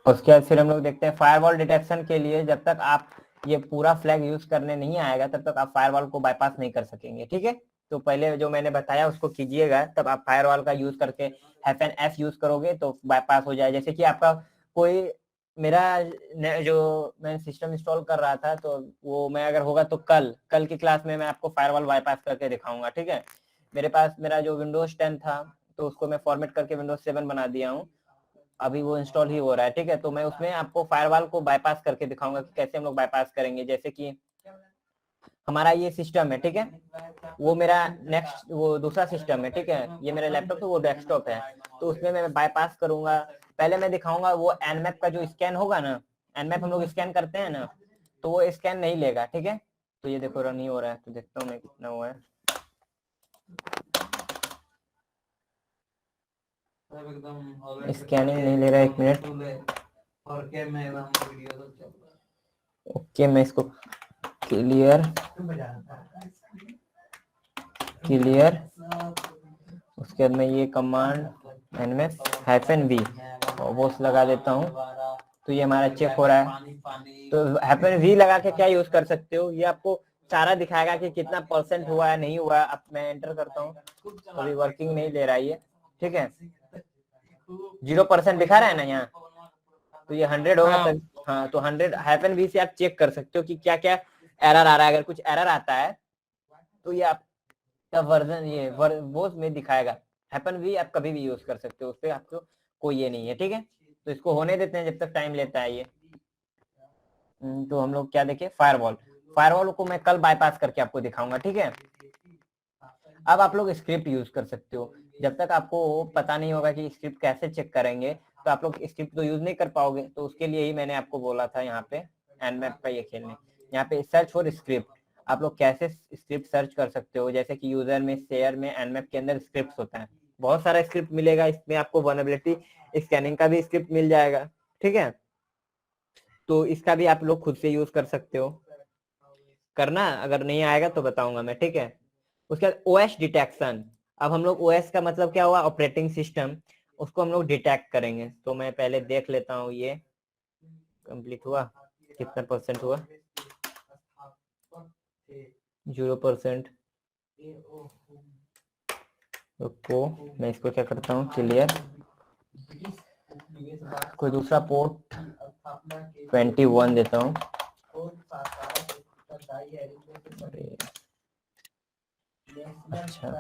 उसके बाद फिर हम लोग देखते हैं फायरवॉल डिटेक्शन के लिए, जब तक आप ये पूरा फ्लैग यूज करने नहीं आएगा तब तक आप फायरवॉल को बाईपास नहीं कर सकेंगे। ठीक है, तो पहले जो मैंने बताया उसको कीजिएगा, तब आप फायरवॉल का यूज करके -f यूज करोगे तो बाईपास हो जाए। जैसे कि आपका कोई, मेरा जो मैं सिस्टम इंस्टॉल कर रहा था तो वो मैं अगर होगा तो कल की क्लास में मैं आपको फायरवॉल बाईपास करके दिखाऊंगा। ठीक है, मेरे पास मेरा जो विंडोज 10 था तो उसको मैं फॉर्मेट करके विंडोज 7 बना दिया हूँ, अभी वो इंस्टॉल ही हो रहा है। ठीक है, तो मैं उसमें आपको फायरवॉल को बाईपास करके दिखाऊंगा कि कैसे हम लोग बाईपास करेंगे। जैसे कि हमारा ये सिस्टम है, ठीक है, वो मेरा नेक्स्ट वो दूसरा सिस्टम है। ठीक है, ये मेरा लैपटॉप है, वो डेस्कटॉप है, तो उसमें मैं बाईपास करूंगा। पहले मैं दिखाऊंगा वो nmap का जो स्कैन होगा ना, nmap हम लोग स्कैन करते हैं ना, तो वो स्कैन नहीं लेगा। ठीक है, तो ये देखो रन ही हो रहा है, तो देखता हूँ मैं कितना हुआ है। स्कैनिंग नहीं ले रहा है, 1 मिनट। ओके, मैं इसको क्लियर उसके बाद मैं ये कमांड nmap-v वोस लगा देता हूँ, तो ये हमारा चेक हो रहा है। तो -v लगा के क्या यूज कर सकते हो, ये आपको सारा दिखाएगा कि कितना % हुआ है, नहीं हुआ है। अब मैं एंटर करता हूँ, अभी वर्किंग नहीं ले रहा है ये। ठीक है, 0% दिखा रहा है ना यहाँ, तो ये 100 होगा तब। हाँ, तो 100-v से आप चेक कर सकते हो कि क्या क्या एरर आ रहा है। अगर कुछ एरर आता है तो ये आपका वर्जन ये वो में दिखाएगा। -v आप कभी भी यूज कर सकते हो, उस पर आपको कोई ये नहीं है। ठीक है, तो इसको होने देते हैं जब तक टाइम लेता है ये। तो हम लोग क्या देखें, फायरवॉल को मैं कल बाईपास करके आपको दिखाऊंगा। ठीक है, अब आप लोग स्क्रिप्ट यूज कर सकते हो। जब तक आपको पता नहीं होगा कि स्क्रिप्ट कैसे चेक करेंगे तो आप लोग स्क्रिप्ट तो यूज नहीं कर पाओगे। तो उसके लिए ही मैंने आपको बोला था यहाँ पे nmap का ये खेलने, यहाँ पे सर्च फॉर स्क्रिप्ट। आप लोग कैसे स्क्रिप्ट सर्च कर सकते हो, जैसे कि यूजर में, शेयर में, nmap के अंदर स्क्रिप्ट होता है, बहुत सारा स्क्रिप्ट मिलेगा इसमें। आपको वल्नरेबिलिटी स्कैनिंग का भी स्क्रिप्ट मिल जाएगा। ठीक है, तो इसका भी आप लोग खुद से यूज कर सकते हो, करना अगर नहीं आएगा तो बताऊंगा मैं। ठीक है, उसके बाद ओएस डिटेक्शन। अब हम लोग ओएस का मतलब क्या हुआ, ऑपरेटिंग सिस्टम, उसको हम लोग डिटेक्ट करेंगे। तो मैं पहले देख लेता हूँ ये कंप्लीट हुआ, कितना % हुआ, 0%। तो मैं इसको क्या करता हूँ, क्लियर, कोई दूसरा पोर्ट 21 देता हूँ। अच्छा,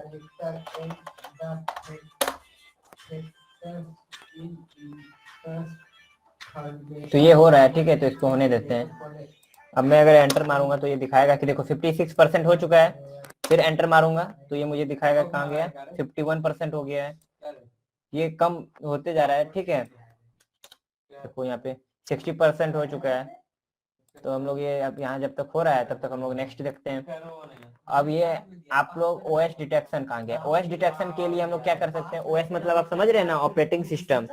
तो ये हो रहा है। ठीक है, तो इसको होने देते हैं। अब मैं अगर एंटर मारूंगा तो ये दिखाएगा कि देखो 56% हो चुका है। फिर एंटर मारूंगा तो ये मुझे दिखाएगा कहाँ गया, 51% हो गया है, ये कम होते जा रहा है। ठीक है, देखो यहाँ पे 60% हो चुका है। तो हम लोग ये अब यहाँ जब तक हो रहा है तब तक हम लोग नेक्स्ट देखते हैं। अब ये आप लोग ओएस डिटेक्शन कहाँ गया, ओएस डिटेक्शन के लिए हम लोग क्या कर सकते हैं, ओएस मतलब आप समझ रहे हैं ना, ऑपरेटिंग सिस्टम।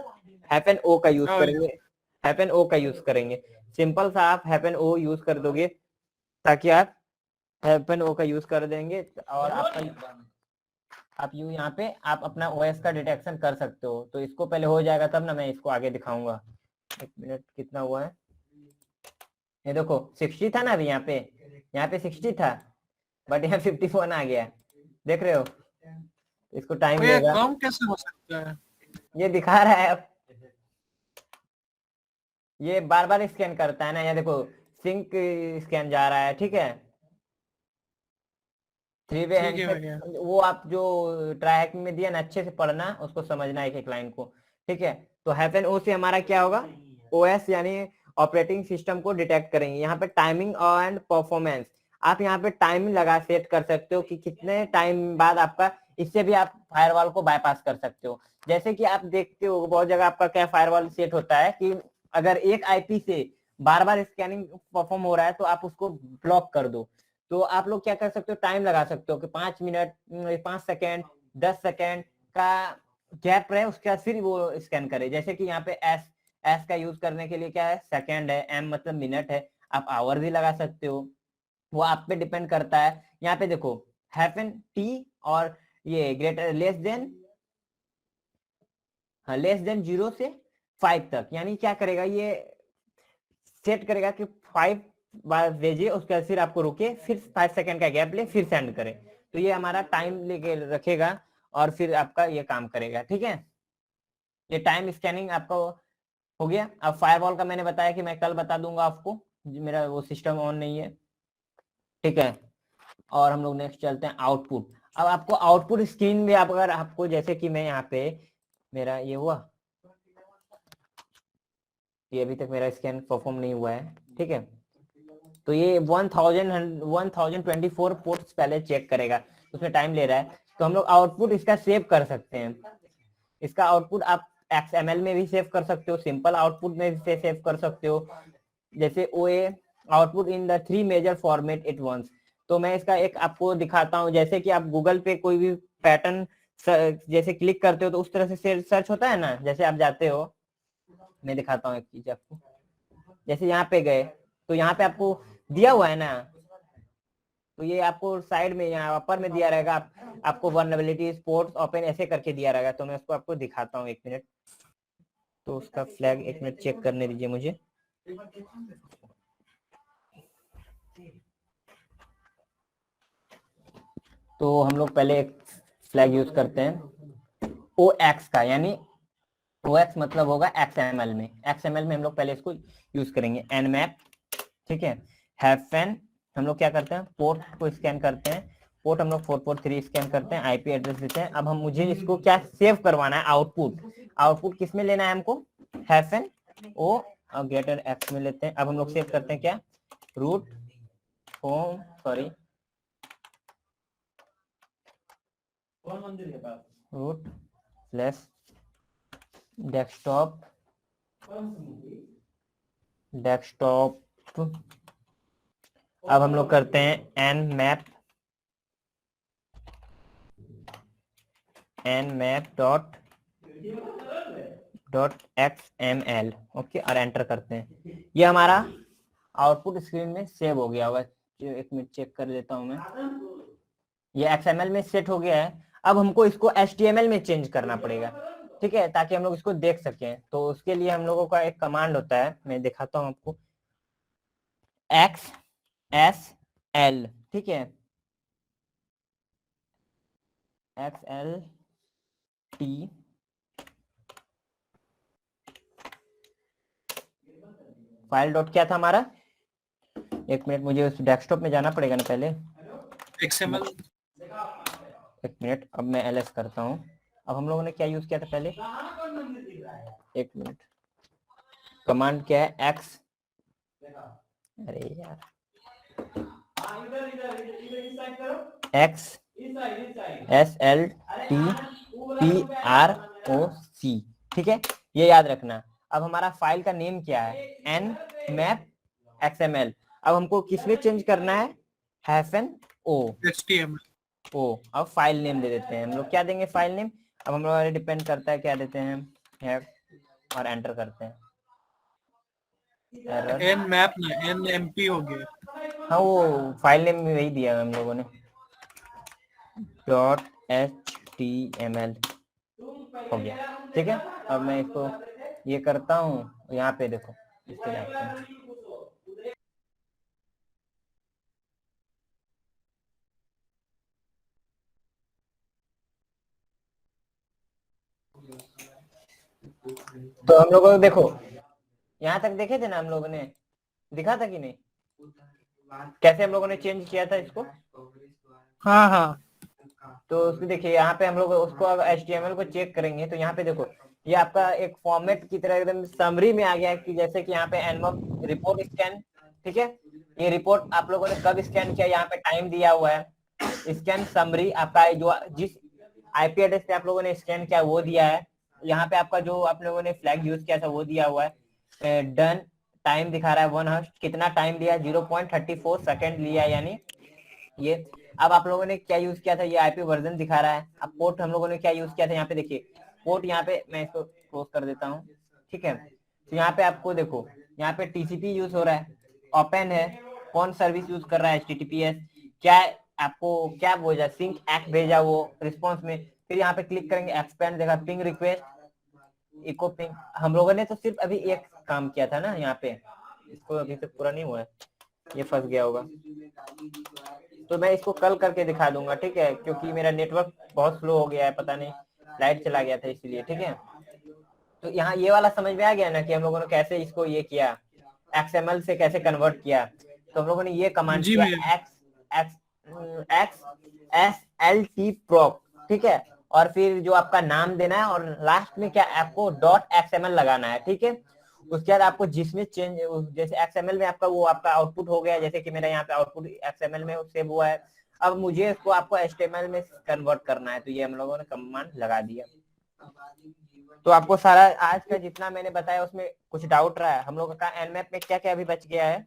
-o का यूज करेंगे, -o का यूज करेंगे। सिंपल सा आप -o यूज कर दोगे, ताकि आप -o का यूज कर देंगे और आप यहाँ पे आप अपना ओएस का डिटेक्शन कर सकते हो। तो इसको पहले हो जाएगा तब ना मैं इसको आगे दिखाऊंगा। 1 मिनट, कितना हुआ है, ये देखो 60 था ना अभी, यहाँ पे 60 था, बट यहाँ 51 आ गया, देख रहे हो। इसको टाइम ये लेगा, कम कैसे हो सकता है? ये दिखा रहा है। अब ये बार बार स्कैन करता है ना, यहाँ देखो सिंक स्कैन जा रहा है। ठीक है, थ्री वे ठीक है हैंडसेट भैया। वो आप जो ट्राई हैकिंग में दिया ना, अच्छे से पढ़ना, उसको समझना एक एक लाइन को, ठीक है। तो हैपन ओ से हमारा क्या होगा, ओएस यानी ऑपरेटिंग सिस्टम को डिटेक्ट करेंगे। यहाँ पे टाइमिंग एंड परफॉर्मेंस, आप यहाँ पे टाइमिंग लगा सेट कर सकते हो कि कितने टाइम बाद आपका, इससे भी आप फायरवॉल को बाईपास कर सकते हो। जैसे कि आप देखते हो बहुत जगह आपका क्या फायरवॉल सेट होता है कि अगर एक आईपी से बार बार स्कैनिंग परफॉर्म हो रहा है तो आप उसको ब्लॉक कर दो। तो आप लोग क्या कर सकते हो, टाइम लगा सकते हो कि 5 मिनट, 5 सेकेंड, 10 सेकेंड का गैप रहे, उसके बाद फिर वो स्कैन करे। जैसे कि यहाँ पे एस का यूज करने के लिए क्या है, सेकेंड है, एम मतलब मिनट है, आप आवर भी लगा सकते हो, वो आप पे डिपेंड करता है। यहाँ पे देखो हैपन टी और ये ग्रेटर लेस देन 0 से 5 तक, यानी क्या करेगा ये सेट करेगा कि 5 बार भेजिए, उसके बाद फिर आपको रुके, फिर 5 सेकंड का गैप ले, फिर सेंड करे। तो ये हमारा टाइम लेके रखेगा और फिर आपका ये काम करेगा, ठीक है। ये टाइम स्कैनिंग आपका हो गया। अब फायरवॉल का मैंने बताया कि मैं कल बता दूंगा आपको, मेरा वो सिस्टम ऑन नहीं है, ठीक है। और हम लोग नेक्स्ट चलते हैं आउटपुट। अब आपको आउटपुट स्क्रीन में आप अगर आपको, जैसे कि मैं यहाँ पे मेरा ये हुआ, ये अभी तक मेरा स्कैन परफॉर्म नहीं हुआ है, ठीक है। तो ये 1024 पोर्ट्स पहले चेक करेगा, उसमें टाइम ले रहा है। तो हम लोग आउटपुट इसका सेव कर सकते हैं। इसका आउटपुट आप XML में भी सेव कर सकते हो, सिंपल आउटपुट में भी सेव कर सकते हो, जैसे OA output in the 3 major format at once. तो मैं इसका एक आपको दिखाता हूँ। जैसे कि आप गूगल पे कोई भी पैटर्न जैसे क्लिक करते हो तो उस तरह से सर्च होता है ना, जैसे आप जाते हो, मैं दिखाता हूँ एक चीज आपको। जैसे यहाँ पे गए तो यहाँ पे आपको दिया हुआ है ना, तो ये आपको साइड में यहाँ अपर में दिया रहेगा, आपको वल्नरेबिलिटी स्पोर्ट्स ओपन ऐसे करके दिया रहेगा। तो मैं उसको आपको दिखाता हूँ, एक मिनट। तो उसका फ्लैग एक मिनट चेक करने दीजिए मुझे। तो हम लोग पहले एक फ्लैग यूज करते हैं OX का, यानी OX मतलब होगा XML में। XML में हम लोग पहले इसको यूज करेंगे, nmap, ठीक है। हैपन हम लोग क्या करते हैं, पोर्ट को स्कैन करते हैं, पोर्ट हम लोग 443 स्कैन करते हैं, आईपी एड्रेस देते हैं। अब हम मुझे इसको क्या सेव करवाना है, आउटपुट किस में लेना है हमको, हैपन ओ और ग्रेटर एक्स में लेते हैं। अब हम लोग सेव करते हैं क्या, root home sorry root plus desktop अब हम लोग करते हैं nmap डॉट XML, ओके, और एंटर करते हैं। ये हमारा आउटपुट स्क्रीन में सेव हो गया होगा। एक मिनट चेक कर लेता हूं मैं। ये XML में सेट हो गया है। अब हमको इसको HTML में चेंज करना पड़ेगा, ठीक है, ताकि हम लोग इसको देख सकें। तो उसके लिए हम लोगों का एक कमांड होता है, मैं दिखाता हूं आपको, XSL, ठीक है, XLT फाइल डॉट क्या था हमारा, एक मिनट मुझे उस डेस्कटॉप में जाना पड़ेगा ना पहले, XML। एक मिनट। अब मैं LS करता हूँ। अब हम लोगों ने क्या यूज किया था पहले, एक मिनट, कमांड क्या है, X, अरे यार, XSLTPROC, ठीक है, ये याद रखना। अब हमारा फाइल का नेम क्या है, nmap XML। अब हमको किसमें चेंज करना है, हैफन ओ HTML। अब फाइल नेम दे देते हैं हम लोग, क्या देंगे फाइल नेम। अब हम लोग डिपेंड करता है क्या देते हैं, और एंटर करते हैं। nmap ना nmp हो गया। हाँ, वो फाइल नेम में वही दिया है हम लोगों ने, .html हो गया, ठीक है। अब मैं इसको ये करता हूँ, यहाँ पे देखो, इसके लिए तो हम लोगों को देखो, यहाँ तक देखे थे ना हम लोगों ने, दिखा था कि नहीं, कैसे हम लोगों ने चेंज किया था इसको। हाँ हाँ तो उसको देखिए यहाँ पे हम लोग उसको अगर HTML को चेक करेंगे तो यहाँ पे देखो ये आपका एक फॉर्मेट की तरह एकदम समरी में आ गया है कि जैसे कि यहाँ पे एनमअप रिपोर्ट स्कैन, ठीक है, ये रिपोर्ट आप लोगों ने कब स्कैन किया, यहाँ पे टाइम दिया हुआ है, स्कैन समरी आपका जो जिस IP एड्रेस पे आप लोगों ने स्कैन किया वो दिया है, यहाँ पे आपका जो आप लोगों ने फ्लैग यूज किया था वो दिया हुआ है, डन टाइम दिखा रहा है 1 हर्ट्ज, कितना टाइम लिया 0.34 सेकेंड लिया, यानी ये अब आप लोगों ने क्या यूज किया था, ये IP वर्जन दिखा रहा है। अब पोर्ट हम लोगों ने क्या यूज किया था, यहाँ पे देखिए पोर्ट, यहाँ पे मैं इसको क्लोज कर देता हूँ, ठीक है। तो यहाँ पे आपको देखो यहाँ पे TCP यूज हो रहा है, ओपन है, कौन सर्विस यूज कर रहा है HTTPS, क्या आपको क्या बोला सिंक एक्ट भेजा वो रिस्पॉन्स में, फिर यहाँ पे क्लिक करेंगे एक्सपेंड देगा, पिंग रिक्वेस्ट इको पिंग। हम लोगों ने तो सिर्फ अभी एक काम किया था ना यहाँ पे, इसको अभी तक पूरा नहीं हुआ है, ये फंस गया होगा, तो मैं इसको कल करके दिखा दूंगा, ठीक है, क्योंकि मेरा नेटवर्क बहुत स्लो हो गया है, पता नहीं लाइट चला गया था इसलिए, ठीक है। तो यहाँ ये वाला समझ में आ गया ना कि हम लोगों ने कैसे इसको ये किया, XML से कैसे कन्वर्ट किया। तो हम लोगों ने ये कमांड जी किया XSLT proc, ठीक है, और फिर जो आपका नाम देना है और लास्ट में क्या आपको .xml लगाना है, ठीक है। उसके बाद आपको जिसमें चेंज, जैसे XML में आपका वो आपका आउटपुट हो गया, जैसे कि मेरा यहाँ पे आउटपुट XML में सेव हुआ है, अब मुझे इसको आपको HTML में कन्वर्ट करना है, तो ये हम लोगों ने कमांड लगा दिया। तो आपको सारा आज का जितना मैंने बताया उसमें कुछ डाउट रहा है, हम लोगों का Nmap में क्या क्या अभी बच गया है,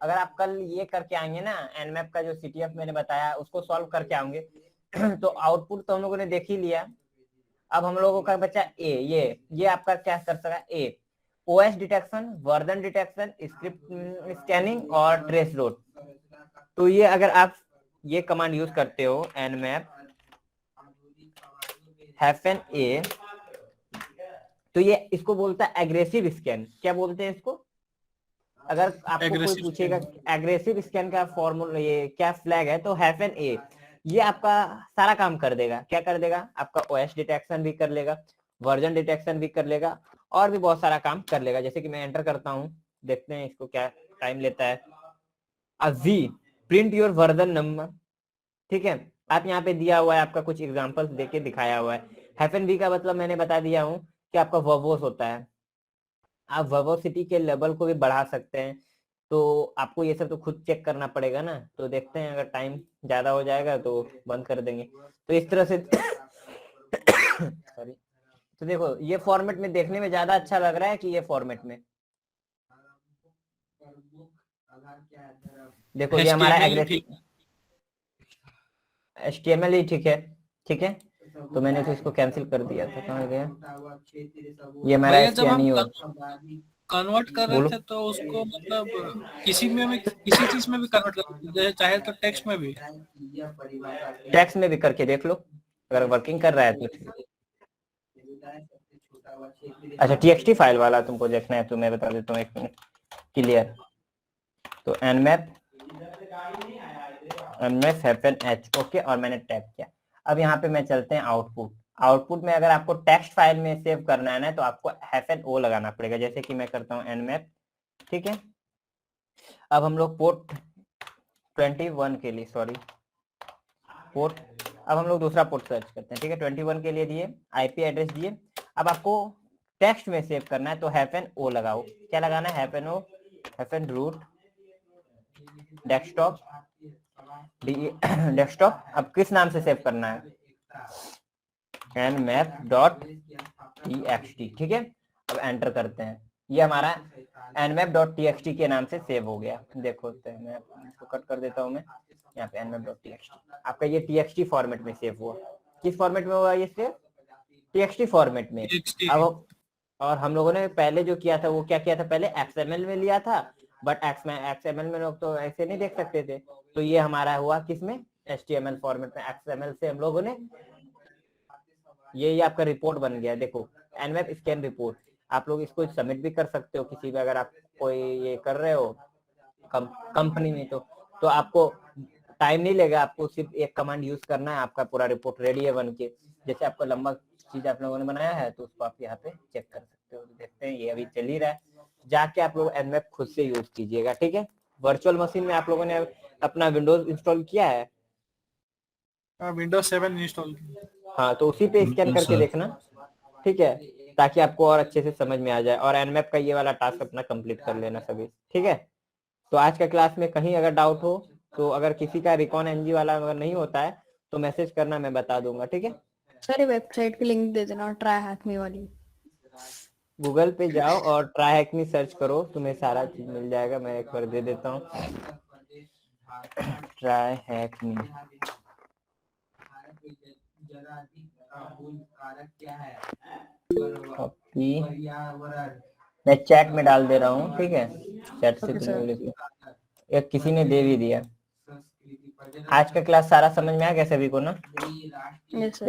अगर आप कल ये करके आएंगे ना, Nmap का जो CTF मैंने बताया उसको सॉल्व करके आएंगे तो आउटपुट तो हम लोगों ने देख ही लिया। अब हम लोगों का बच्चा ये आपका क्या कर सका, OS detection, version detection, script scanning और ट्रेस लोड। तो ये अगर आप ये कमांड यूज करते हो nmap -a, तो ये इसको बोलता है एग्रेसिव स्कैन। क्या बोलते हैं इसको, अगर आपको कोई पूछेगा एग्रेसिव स्कैन का फॉर्मूला ये क्या फ्लैग है, तो -a ये आपका सारा काम कर देगा। क्या कर देगा, आपका OS डिटेक्शन भी कर लेगा, वर्जन डिटेक्शन भी कर लेगा, और भी बहुत सारा काम कर लेगा। जैसे कि मैं एंटर करता हूँ, देखते हैं इसको क्या टाइम लेता है। V print your version number, ठीक है, आप यहाँ पे दिया हुआ है, आपका कुछ एग्जांपल्स देके दिखाया हुआ है। -v का मतलब मैंने बता दिया हूँ कि आपका वर्बोस होता है, आप वर्बोसिटी के लेवल को भी बढ़ा सकते हैं। तो आपको ये सब तो खुद चेक करना पड़ेगा ना, तो देखते हैं अगर टाइम ज्यादा हो जाएगा तो बंद कर देंगे। तो इस तरह से सॉरी, तो देखो ये फॉर्मेट में देखने में ज्यादा अच्छा लग रहा है कि ये फॉर्मेट में, देखो ये हमारा एग्रेसिव HTML ही ठीक है, ठीक है। तो मैंने तो इसको कैंसिल कर दिया था, कहाँ गया ये हमारा भैया, जब हम नहीं हो, कन्वर्ट कर रहे थे तो उसको मतलब किसी चीज में भी कन्वर्ट कर सकते हैं, चाहे तो टेक्स्ट में भी। टेक्स्ट में भी करके देख लो अगर वर्किंग कर रहा है तो। अच्छा TXT फाइल वाला तुमको देखना है तो मैं बता देता हूँ, 1 मिनट क्लियर। तो nmap -h, ओके, और मैंने टैप किया। अब यहाँ पे मैं चलते हैं आउटपुट में अगर आपको टेक्स्ट फाइल में सेव करना है ना तो आपको -o लगाना पड़ेगा, जैसे कि मैं करता हूँ nmap, ठीक है। अब हम लोग पोर्ट 21 के लिए, सॉरी पोर्ट, अब हम लोग दूसरा पोर्ट सर्च करते हैं, ठीक है। 21 के लिए दिए, IP एड्रेस दिए। अब आपको टेक्स्ट में सेव करना है तो -o लगाओ। क्या लगाना है, -root डेस्कटॉप डेस्कटॉप। अब किस नाम से सेव करना है, nmap.txt, ठीक है। अब एंटर करते हैं, ये हमारा nmap.txt के नाम से सेव हो गया। देखो मैं इसको कट कर देता हूँ, मैं यहाँ पे nmap.txt, आपका ये txt फॉर्मेट में सेव हुआ। किस फॉर्मेट में हुआ ये सेव, txt फॉर्मेट में। अब और हम लोगों ने पहले जो किया था वो क्या किया था, पहले XML में लिया था, बट XML में लोग तो ऐसे नहीं देख सकते थे, तो ये हमारा हुआ किसमें, HTML फॉर्मेट में। XML से हम लोगों ने ये आपका रिपोर्ट बन गया। देखो nmap स्कैन रिपोर्ट, आप लोग इसको सबमिट भी कर सकते हो किसी भी, अगर आप कोई ये कर रहे हो कंपनी में, तो आपको टाइम नहीं लगेगा, आपको सिर्फ एक कमांड यूज करना है, आपका पूरा रिपोर्ट रेडी है बन के। जैसे आपको लंबा चीज आप लोगों ने बनाया है तो उसको आप यहाँ पे चेक कर सकते हो। देखते हैं ये अभी चल ही रहा है, जाके आप लोग nmap खुद से यूज कीजिएगा, ठीक है। वर्चुअल मशीन में आप लोगों ने अपना विंडोज इंस्टॉल किया है? विंडोज 7 इंस्टॉल हाँ, तो उसी पे स्कैन करके देखना, ठीक है, ताकि आपको और अच्छे से समझ में आ जाए। और एनमैप का ये वाला टास्क अपना कंप्लीट कर लेना सभी, ठीक है। तो आज का क्लास में कहीं अगर डाउट हो तो अगर किसी का रिकॉन एनजी वाला अगर नहीं होता है तो मैसेज करना, मैं बता दूंगा, ठीक है। सर वेबसाइट की लिंक दे देना, ट्राई हैक मी वाली। गूगल पे जाओ और ट्राई हैक मी सर्च करो, तुम्हें सारा चीज मिल जाएगा। मैं एक बार दे देता हूँ, ट्राई हैक मी। कॉपी मैं चैट में डाल दे रहा हूँ, ठीक है, चैट से Okay, तुम्हें sir. लिख लो। एक किसी ने दे भी दिया। आज का क्लास सारा समझ में आ गया सभी को ना? Yes sir.